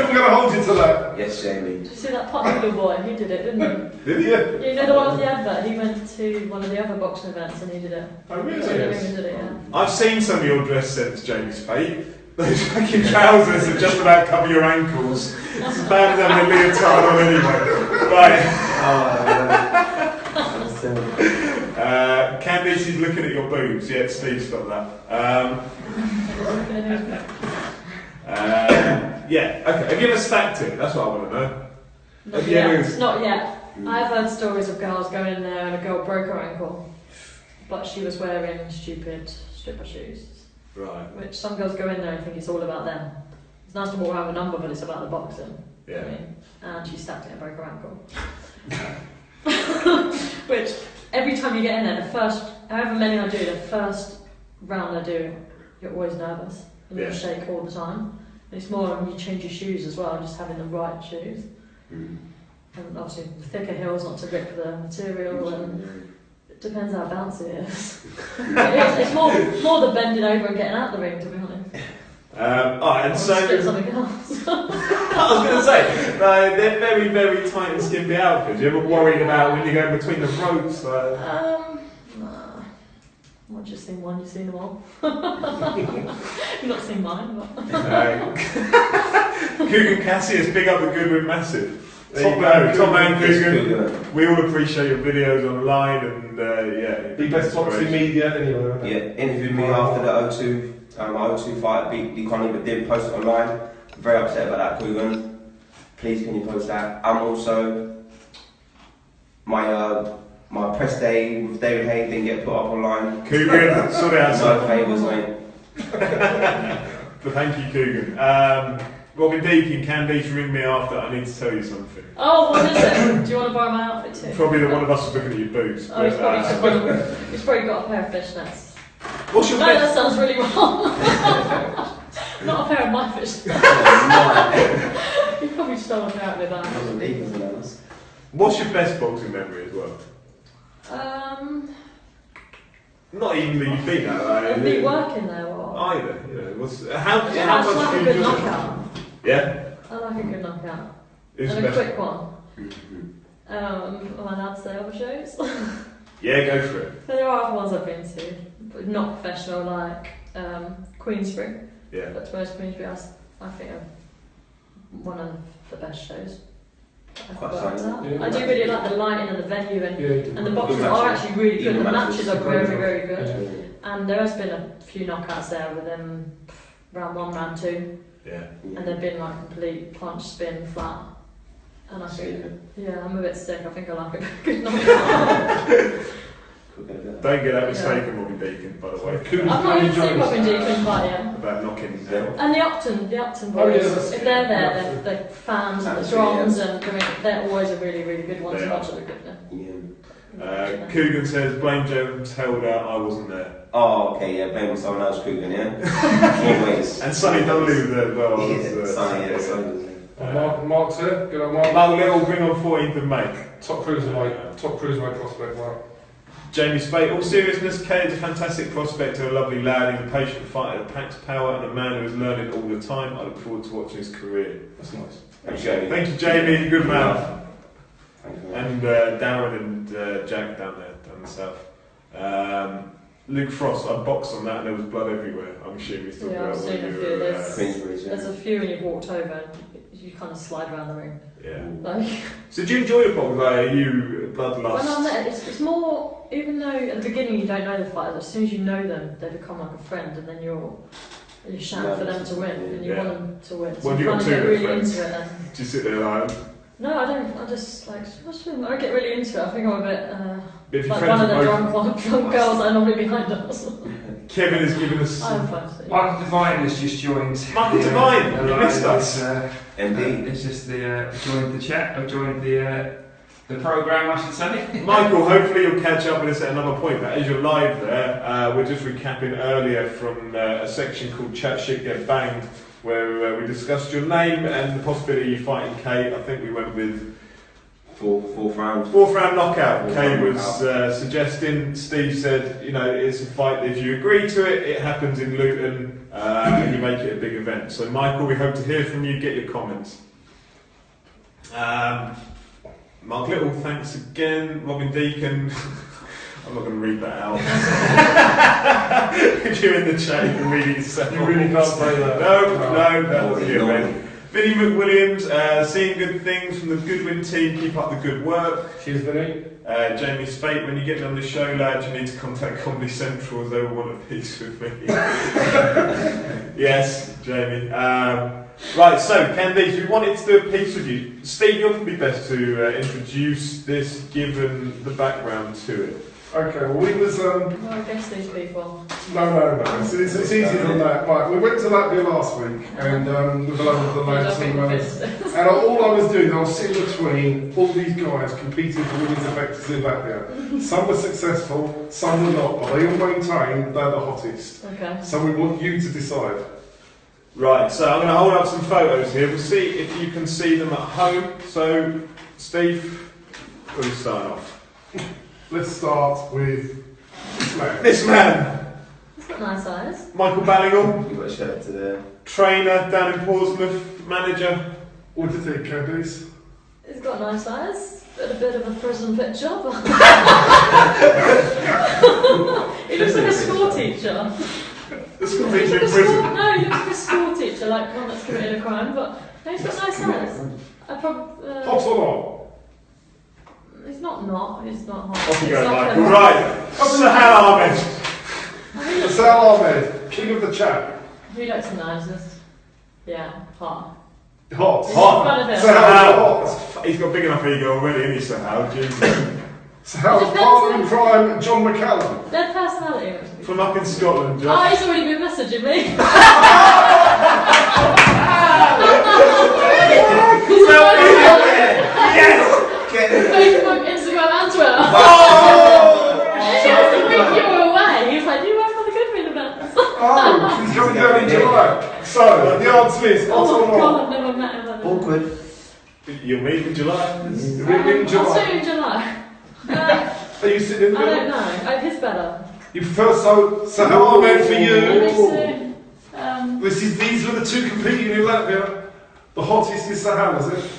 Speaker 3: I'm going to hold you to that.
Speaker 1: Yes, Jamie.
Speaker 4: Did you see that pot noodle boy? He did it, didn't he?
Speaker 2: Did he?
Speaker 4: Yeah, you know the one with the advert? He went to one of the other boxing events and he did it.
Speaker 2: Oh, really?
Speaker 4: So the women did it, yeah.
Speaker 2: I've seen some of your dress sense, Jamie Spate. Those fucking trousers that just about cover your ankles. It's bad as having a leotard on anyway. Right. Candice is looking at your boobs. Yeah, Steve stopped that. Yeah, okay. Have you ever stacked it? That's what I want to know.
Speaker 4: Not yet. Not yet. I've heard stories of girls going in there and a girl broke her ankle, but she was wearing stupid stripper shoes.
Speaker 2: Right.
Speaker 4: Which some girls go in there and think it's all about them. It's nice to walk around with a number, but it's about the boxing.
Speaker 2: Yeah.
Speaker 4: And she stacked it and broke her ankle. Which, every time you get in there, however many I do, the first round I do, you're always nervous. And you shake all the time. And it's more when you change your shoes as well, just having the right shoes. And obviously, thicker heels not to rip the material, and it depends how bouncy it is. It's more the bending over and getting out the ring, to be honest.
Speaker 2: And so
Speaker 4: Something else.
Speaker 2: I was going to say, they're very, very tight and skimpy outfits. You ever worried about when you go between the ropes?
Speaker 4: Nah. I've just seen one, you've seen them all. You've not seen mine, but...
Speaker 2: Coogan Cassius, big up the Goodwin Massive. There you go, top man Coogan. We all appreciate your videos online and
Speaker 3: The best boxing media anywhere.
Speaker 1: Yeah, interviewed me after the my O2 fight, beat Lee Conley, but didn't post it online. Very upset about that, Goodwin. Please, can you post that? I'm also my press day with David Hay didn't get put up online.
Speaker 2: Coogan, sort it out.
Speaker 1: No favours, mate.
Speaker 2: But thank you, Coogan. Robin Deakin, Candice, ring me after. I need to tell you something.
Speaker 4: Oh, what is it? Do you want to borrow my outfit too?
Speaker 2: Probably the one of us is looking at your boobs.
Speaker 4: Oh, he's probably got a pair of fishnets.
Speaker 2: What's your
Speaker 4: No,
Speaker 2: best?
Speaker 4: that sounds really wrong. Not a pair of my fishnets. He probably stole a pair of that.
Speaker 2: What's your best boxing memory as well? Not even that you've been at.
Speaker 4: Me working there or?
Speaker 2: Either. How
Speaker 4: I
Speaker 2: much
Speaker 4: like
Speaker 2: do
Speaker 4: a
Speaker 2: you
Speaker 4: good
Speaker 2: enjoy?
Speaker 4: knockout.
Speaker 2: Yeah.
Speaker 4: I like a good knockout.
Speaker 2: Who's
Speaker 4: And
Speaker 2: the
Speaker 4: a
Speaker 2: best?
Speaker 4: quick one. Am I allowed to say other shows?
Speaker 2: Yeah, go for it.
Speaker 4: There are other ones I've been to, but not professional, like Queensbury.
Speaker 2: Yeah.
Speaker 4: But to be honest, Queensbury, I think are one of the best shows.
Speaker 1: Quite
Speaker 4: I've worked
Speaker 1: exciting.
Speaker 4: at. I do really like the lighting and the venue, and the boxes
Speaker 1: Good
Speaker 4: are
Speaker 1: matches.
Speaker 4: actually really good.
Speaker 1: Even
Speaker 4: The
Speaker 1: matches.
Speaker 4: matches are very, very good. And there has been a few knockouts there within round 1, round 2,
Speaker 2: Yeah.
Speaker 4: and they've been like complete punch, spin, flat. And I think, yeah, I'm a bit sick. I think I like a good knockout.
Speaker 2: Don't get that mistaken, Robin Deacon, by the way.
Speaker 4: I've not even seen Robin Deacon fight yet.
Speaker 2: About knocking down.
Speaker 4: And the Upton boys,
Speaker 3: Oh, yeah,
Speaker 4: if they're there, they're fans and the drums, and I mean, they're always a really, really good one to watch at the Goodwin.
Speaker 2: Coogan says, blame James held out, I wasn't there.
Speaker 1: Oh, okay, yeah, blame someone else, Coogan, yeah? Always.
Speaker 2: And Sonny Donnelly was there as well.
Speaker 1: Sonny.
Speaker 3: Mark's here. Good on Mark.
Speaker 2: Mark Little, bring on 14th of May.
Speaker 3: Top cruiserweight prospect, Mark.
Speaker 2: Jamie Spate, all seriousness, Kay is a fantastic prospect, a lovely lad, he's a patient fighter that packs power and a man who is learning all the time. I look forward to watching his career.
Speaker 3: That's nice.
Speaker 1: Thanks, Jamie.
Speaker 2: Thank you, Jamie, good man.
Speaker 1: Thank you,
Speaker 2: And Darren and Jack down the south. Luke Frost, I boxed on that and there was blood everywhere. I'm assuming he's talking about
Speaker 4: I've seen a
Speaker 2: when
Speaker 4: few.
Speaker 2: you were,
Speaker 4: There's a few and you've walked over and you kind of slide around the ring.
Speaker 2: yeah.
Speaker 4: Like,
Speaker 2: So do you enjoy your boxing? Like, are you bloodlust?
Speaker 4: when I'm there, it's more, even though at the beginning you don't know the fighters, as soon as you know them, they become like a friend, and then you're shouting for them to win, and you want them to win. So
Speaker 2: Well,
Speaker 4: you
Speaker 2: you
Speaker 4: kind
Speaker 2: got
Speaker 4: of get
Speaker 2: two
Speaker 4: really
Speaker 2: friends.
Speaker 4: into it. And
Speaker 2: Do you sit there like...
Speaker 4: no, I don't. I just like what's wrong? I get really into it. I think I'm a bit
Speaker 2: If your
Speaker 4: like
Speaker 2: friends
Speaker 4: one of
Speaker 2: are
Speaker 4: the
Speaker 2: both-
Speaker 4: drunk girls that are normally behind us.
Speaker 2: Kevin has given us...
Speaker 4: I'm fancy.
Speaker 5: Michael Devine has just joined.
Speaker 2: Michael Devine, you missed us.
Speaker 1: MD.
Speaker 5: It's just joined the chat, or joined the programme, I should say.
Speaker 2: Michael, hopefully you'll catch up with us at another point, but as you're live there, we're just recapping earlier from a section called Chat Shit Get Banged, where we discussed your name and the possibility of fighting Kate. I think we went with
Speaker 1: Fourth round.
Speaker 2: fourth round knockout.
Speaker 1: Fourth
Speaker 2: Kate
Speaker 1: round
Speaker 2: was suggesting, Steve said, you know, it's a fight, if you agree to it, it happens in Luton, and you make it a big event. So Michael, we hope to hear from you, get your comments. Mark Little, thanks again. Robin Deacon, I'm not going to read that out. If you're in the chat, you can read it yourself.
Speaker 3: You really can't say that.
Speaker 2: No, that's you, man. Vinnie McWilliams, seeing good things from the Goodwin team, keep up the good work.
Speaker 3: Cheers, Vinny.
Speaker 2: Jamie Spate, when you get me on the show, lad, you need to contact Comedy Central as they will want a piece with me. Yes, Jamie. Right, so Candice, we wanted to do a piece with you. Steve, you're probably best to introduce this, given the background to it.
Speaker 3: Okay, well we was
Speaker 4: Well, I guess these people.
Speaker 3: no. It's easier than that. Right, we went to Latvia last week and with a load of the lads and runners. And all I was doing, I was sitting between all these guys competing for women's effectives in Latvia. Some were successful, some were not, but they all maintain they're the hottest.
Speaker 4: Okay.
Speaker 3: So we want you to decide.
Speaker 2: Right, so I'm going to hold up some photos here. We'll see if you can see them at home. So, Steve, we'll start off.
Speaker 3: Let's start with this man.
Speaker 2: This man,
Speaker 4: It's got nice eyes.
Speaker 2: Michael Ballingham,
Speaker 1: You got a shirt to the.
Speaker 2: trainer down in Portsmouth, manager.
Speaker 3: What do you think, Candice?
Speaker 4: It's got nice eyes. A bit of a prison picture, but he looks like a school teacher.
Speaker 2: The school
Speaker 4: He looks
Speaker 2: teacher
Speaker 4: like
Speaker 2: in
Speaker 4: a school,
Speaker 2: prison.
Speaker 4: no, he looks like a school teacher, like one that's committed a crime. But no, he's got nice eyes. I probably.
Speaker 3: Hot or
Speaker 4: He's not. He's not hot.
Speaker 2: Off you
Speaker 4: He's
Speaker 2: go,
Speaker 4: like
Speaker 2: Michael. Right, Sahal Ahmed.
Speaker 3: not? Sal Ahmed, king of the chat.
Speaker 4: He looks nice. Yeah, hot.
Speaker 3: Hot.
Speaker 4: He's in front of him.
Speaker 3: Sahal.
Speaker 2: He's got big enough ego already, isn't he, Sahal? Jesus.
Speaker 3: Sahal's partner in crime, John McCallum.
Speaker 4: Their personality.
Speaker 2: From up in Scotland,
Speaker 4: Oh,
Speaker 2: John.
Speaker 4: he's already been messaging me.
Speaker 2: Yes!
Speaker 4: Facebook, Instagram, and Twitter.
Speaker 2: Oh!
Speaker 4: He doesn't think you were away. He was like, do you work for the Goodwin events?
Speaker 3: Oh, he's coming down in July. So, the answer is hot
Speaker 4: Oh
Speaker 3: or
Speaker 4: my
Speaker 3: not?
Speaker 4: god, I've never met him.
Speaker 1: Awkward.
Speaker 2: You'll meet in July.
Speaker 3: We're in
Speaker 4: I'll
Speaker 3: July.
Speaker 4: see you in July.
Speaker 3: Are you sitting in the
Speaker 4: I
Speaker 3: middle?
Speaker 4: don't know. His better.
Speaker 3: You prefer Sahal Ahmed for
Speaker 4: Maybe
Speaker 3: you.
Speaker 4: soon.
Speaker 3: These were the two competing in Latvia. The hottest is Sahal, is it?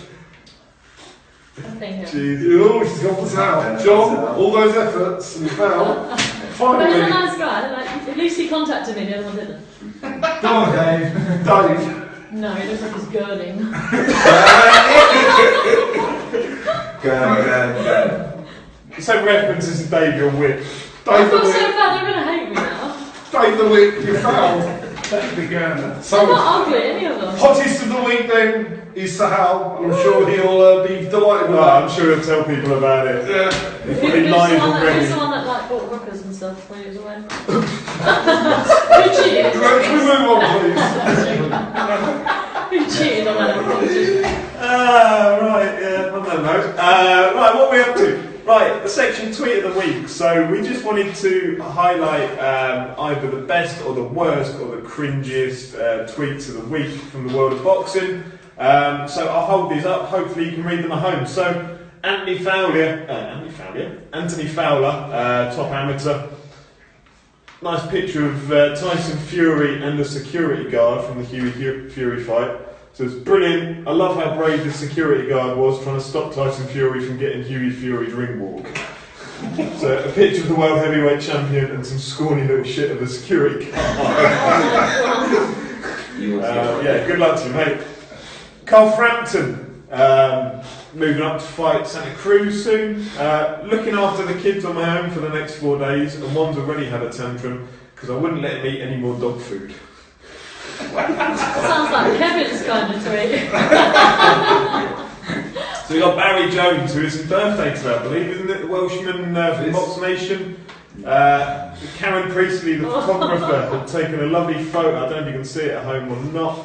Speaker 4: I think it.
Speaker 2: Jesus.
Speaker 3: Oh, she's gone for Sahal. John, all those efforts and now,
Speaker 4: But he's a
Speaker 3: finally,
Speaker 4: nice guy. Like, at least he contacted me, the other one didn't.
Speaker 3: go on, Dave. Dave.
Speaker 4: No, he looks like he's girding.
Speaker 1: Go.
Speaker 2: So references to Dave, your whip.
Speaker 4: I
Speaker 3: Dave the
Speaker 4: feel so
Speaker 3: Whip.
Speaker 4: bad, they're going to hate me now.
Speaker 3: Dave the Whip, you fouled.
Speaker 5: That's the girl.
Speaker 4: They're
Speaker 3: So,
Speaker 4: not ugly, any of them.
Speaker 3: hottest of the week then is Sahal, and I'm sure he'll be delighted with
Speaker 2: Oh, I'm
Speaker 3: that.
Speaker 2: sure he'll tell people about it.
Speaker 3: Yeah.
Speaker 2: He's probably live
Speaker 4: Who's the
Speaker 2: already.
Speaker 4: one that like bought himself when he was away. Who cheated?
Speaker 3: Can we move on, please?
Speaker 4: Who cheated on that?
Speaker 2: Right, yeah, on that note. Right, what are we up to? Right, the section tweet of the week. So we just wanted to highlight either the best or the worst or the cringiest tweets of the week from the world of boxing. So I'll hold these up. Hopefully you can read them at home. So Anthony Fowler, top amateur. Nice picture of Tyson Fury and the security guard from the Hughie Fury fight. So it's brilliant. I love how brave the security guard was trying to stop Tyson Fury from getting Hughie Fury's ring walk. So a picture of the world heavyweight champion and some scrawny little shit of the security guard. Yeah, good luck to you, mate. Carl Frampton, moving up to fight Santa Cruz soon. Looking after the kids on my own for the next 4 days, and one's already had a tantrum because I wouldn't let him eat any more dog food.
Speaker 4: Sounds like Kevin's kind of tweet.
Speaker 2: So we got Barry Jones, who is his birthday today, I believe, isn't it? The Welshman from Box Nation. Karen Priestley, the photographer, had taken a lovely photo. I don't know if you can see it at home or not.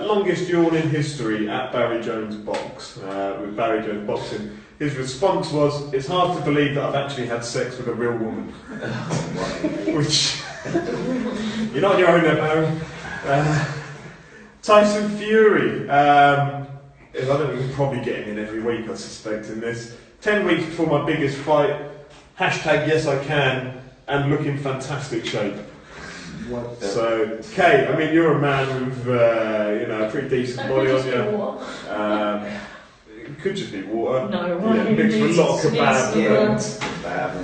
Speaker 2: Longest yawn in history at Barry Jones Box, with Barry Jones Boxing. His response was, "It's hard to believe that I've actually had sex with a real woman." Which, you're not on your own there, Barry. Tyson Fury, I don't know, we can probably get him in every week, I suspect, in this. 10 weeks before my biggest fight, hashtag yes I can, and look in fantastic shape. So, Kay, I mean, you're a man with, a pretty decent body on you. It could just be water.
Speaker 4: No,
Speaker 2: yeah, mixed with a lot of kebab.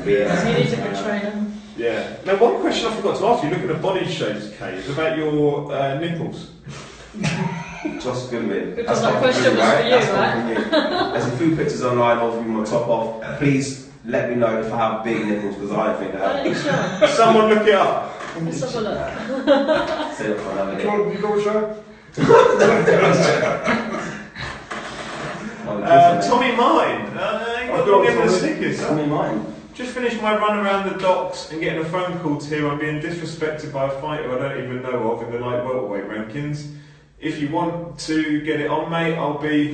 Speaker 4: You need a good trainer.
Speaker 2: Yeah. Now, one question I forgot to ask you, looking at body shapes, Kay, is about your nipples.
Speaker 1: Just Goodwin.
Speaker 4: Because that question was for you, right?
Speaker 1: There's a few pictures online of me with my top off. Please let me know if I have big nipples because I don't think I
Speaker 4: Why
Speaker 1: have.
Speaker 4: don't you show?
Speaker 2: Someone look it up.
Speaker 4: Let's have a look.
Speaker 1: Say it for another day.
Speaker 3: You got a show?
Speaker 2: Tommy Mine. You got long end of the stickers.
Speaker 1: Tommy Mine.
Speaker 2: Just finished my run around the docks and getting a phone call to hear I'm being disrespected by a fighter I don't even know of in the light welterweight rankings. If you want to get it on, mate,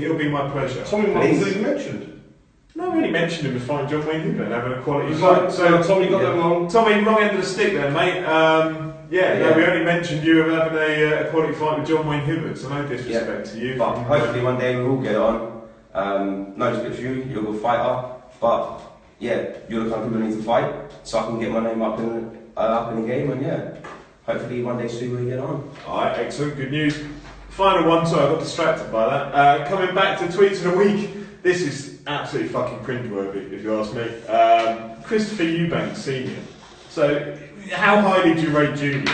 Speaker 2: it'll be my pleasure.
Speaker 3: Tommy Martin was even mentioned.
Speaker 2: No, I really mentioned him to find John Wayne Hibbert and having a quality
Speaker 3: So
Speaker 2: fight. So
Speaker 3: Tommy got that wrong.
Speaker 2: Tommy, wrong end of the stick there, mate. No, we only mentioned you having a quality fight with John Wayne Hibbert, so no disrespect to you.
Speaker 1: But hopefully one day we will get it on. No disrespect to you, you're a good fighter. But yeah, you're the kind of people who need to fight, so I can get my name up in the game, and yeah, hopefully one day soon we'll get on.
Speaker 2: Alright, excellent, good news. Final one, sorry, I got distracted by that. Coming back to tweets of the week, this is absolutely fucking cringeworthy, if you ask me. Christopher Eubanks Senior. So, how highly do you rate Junior?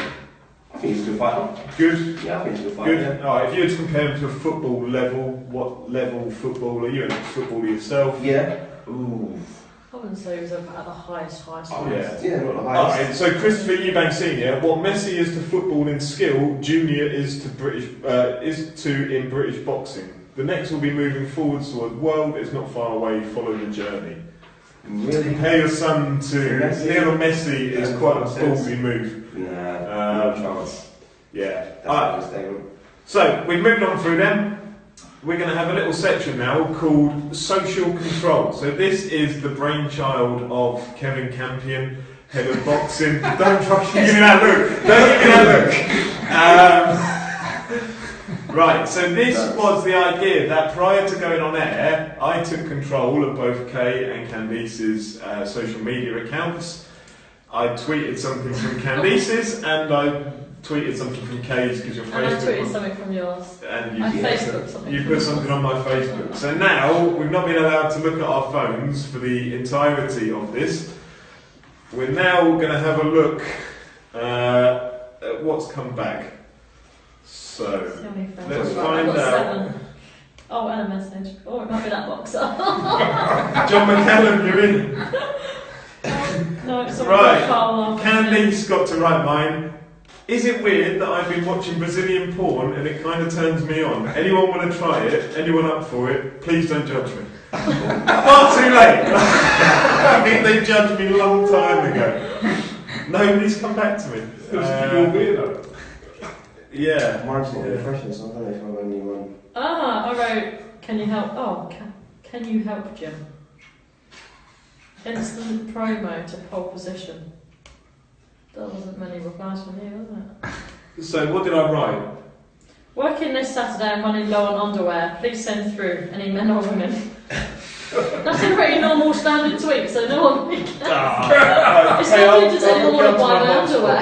Speaker 1: I think he's a good fighter.
Speaker 2: Good?
Speaker 1: Yeah, I think he's a good fighter.
Speaker 2: Good.
Speaker 1: Yeah.
Speaker 2: Alright, if you were to compare him to a football level, what level footballer? You're an ex-footballer yourself.
Speaker 1: Yeah. Ooh.
Speaker 4: I wouldn't say he was at the highest.
Speaker 2: Oh,
Speaker 4: highest.
Speaker 2: yeah.
Speaker 1: Yeah, not the highest.
Speaker 2: Alright, so Christopher Eubanks Senior, what Messi is to football in skill, Junior is to in British boxing. The next will be moving forwards toward world. It's not far away. Follow the journey.
Speaker 1: Really?
Speaker 2: Compare your son to Lionel Messi is quite a ballsy move.
Speaker 1: Nah, no chance.
Speaker 2: Yeah.
Speaker 1: That's
Speaker 2: Alright.
Speaker 1: a mistake.
Speaker 2: So we've moved on through them. We're going to have a little section now called Social Control. So this is the brainchild of Kevin Campion, head of boxing. Don't fucking give me that look. Don't give me that look. Right, so this was the idea that prior to going on air, I took control of both Kay and Candice's social media accounts. I tweeted something from Candice's and I tweeted something from Kay's because your Facebook.
Speaker 4: And I tweeted something from yours.
Speaker 2: And
Speaker 4: I Facebooked something.
Speaker 2: you put something on my Facebook. So now we've not been allowed to look at our phones for the entirety of this. We're now going to have a look at what's come back. So let's find out.
Speaker 4: 7. Oh, and a message. Oh, it might be that boxer.
Speaker 2: John McCallum, you're in.
Speaker 4: No, it's
Speaker 2: Right.
Speaker 4: Carl.
Speaker 2: Candice got to write mine. Is it weird that I've been watching Brazilian porn and it kind of turns me on? Anyone want to try it? Anyone up for it? Please don't judge me. Far too late. I think they judged me a long time ago. Nobody's come back to me.
Speaker 3: You're a weirdo.
Speaker 2: Yeah.
Speaker 1: Mine's not refreshing, so I don't know if I've only one.
Speaker 4: I wrote, can you help? Oh, can you help, Jim? Instant promo to pole position. There wasn't many replies from you, was it?
Speaker 2: So what did I write?
Speaker 4: Working this Saturday and running low on underwear. Please send through any men or women. That's a pretty normal standard tweet, so no one. It's normally just anyone want to buy my underwear.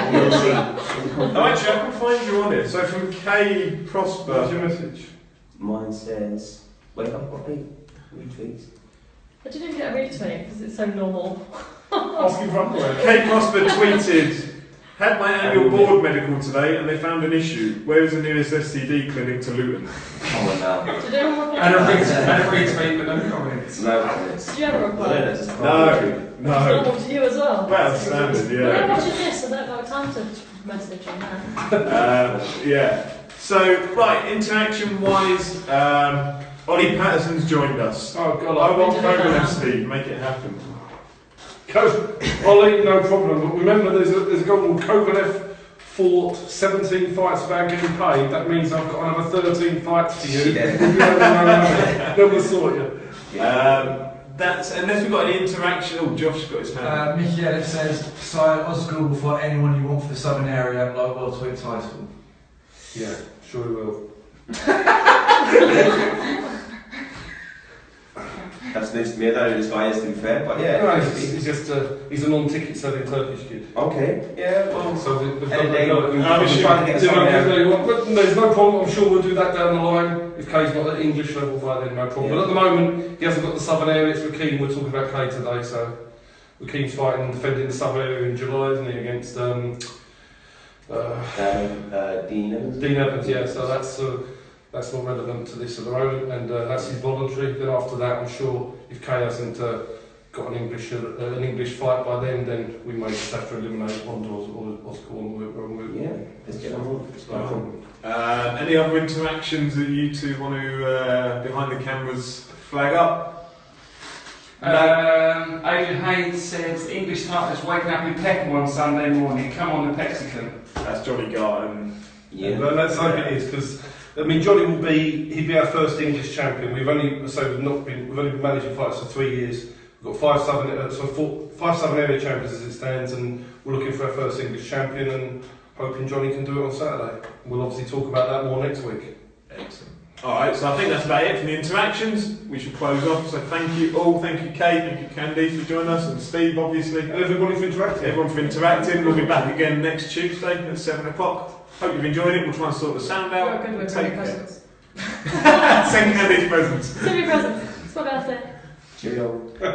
Speaker 2: Oh, actually, I can find you on it. So from K Prosper.
Speaker 3: What's your message?
Speaker 1: Mine says, wait, I've got 8 retweets.
Speaker 4: I didn't get a retweet because it's so normal.
Speaker 3: Asking for underwear.
Speaker 2: K Prosper tweeted, had my annual board medical today and they found an issue. Where is the nearest STD clinic to Luton?
Speaker 1: Come on now.
Speaker 4: Did anyone reply?
Speaker 5: And a retweet, but no comments.
Speaker 1: No comments.
Speaker 4: Did you ever reply?
Speaker 1: I don't know, just
Speaker 2: No,
Speaker 4: It's
Speaker 2: no.
Speaker 4: normal to you as well.
Speaker 2: Well, standard,
Speaker 4: When I'm
Speaker 2: yeah.
Speaker 4: watching this, I don't have time to message on that.
Speaker 2: Yeah. So, right, interaction-wise, Ollie Patterson's joined us.
Speaker 3: Oh God,
Speaker 2: I want
Speaker 4: When did we
Speaker 2: Kovalev,
Speaker 4: know?
Speaker 2: Steve, make it happen.
Speaker 3: Ollie, no problem. But remember, there's a guy called Kovalev fought 17 fights without getting paid. That means I've got another 13 fights for you.
Speaker 1: Yeah.
Speaker 3: No, never saw you.
Speaker 2: That's unless we've got any interaction. Oh, Josh's got his hand.
Speaker 6: Mickey Ellis says, so Osgood will fight anyone you want for the Southern area and like welterweight title.
Speaker 3: Yeah, sure he will.
Speaker 1: That's news to me. I don't know who this guy is, to be fair, but yeah.
Speaker 3: No, he's just he's a non-ticket selling Turkish kid.
Speaker 1: Okay, yeah, well.
Speaker 3: So they've
Speaker 1: And they
Speaker 3: got
Speaker 1: we're trying to get
Speaker 3: you know,
Speaker 1: something out.
Speaker 3: but there's no problem. I'm sure we'll do that down the line. If Kay's not at English level by then, no problem.
Speaker 1: Yeah.
Speaker 3: But at the moment, he hasn't got the Southern area. It's Rakeem. We're talking about Kay today, so Rakeem's fighting and defending the Southern area in July, isn't he, against
Speaker 1: Dean Evans.
Speaker 3: Dean Evans? Yeah. So that's not relevant to this at the moment, and that's his voluntary. Then after that, I'm sure if Kay hasn't got an English fight by then we may just have to eliminate Honda or Oscorn.
Speaker 1: Yeah, let's get on.
Speaker 3: No problem.
Speaker 2: Any other interactions that you two want to behind the cameras flag up?
Speaker 5: Adrian Haynes says English titles waking up in Peckham on Sunday morning. Come on, the Mexican.
Speaker 2: That's Johnny Garton.
Speaker 1: Yeah.
Speaker 3: And let's hope it is, because I mean Johnny he'd be our first English champion. We've only been managing fights for 3 years. We've got 5 Southern area champions as it stands, and we're looking for our first English champion and hoping Johnny can do it on Saturday. We'll obviously talk about that more next week.
Speaker 2: Excellent. Alright, so I think that's about it for the interactions. We should close off. So thank you all, thank you Kate, thank you Candy for joining us, and Steve obviously.
Speaker 3: And everybody for interacting.
Speaker 2: Everyone for interacting. We'll be back again next Tuesday at 7 o'clock. Hope you've enjoyed it. We'll try and sort the sound
Speaker 4: You're
Speaker 2: out.
Speaker 4: good with
Speaker 2: Take
Speaker 4: many
Speaker 2: care.
Speaker 4: presents.
Speaker 2: Send Candy's presents.
Speaker 4: Send me presents. It's my birthday.
Speaker 1: Cheerio.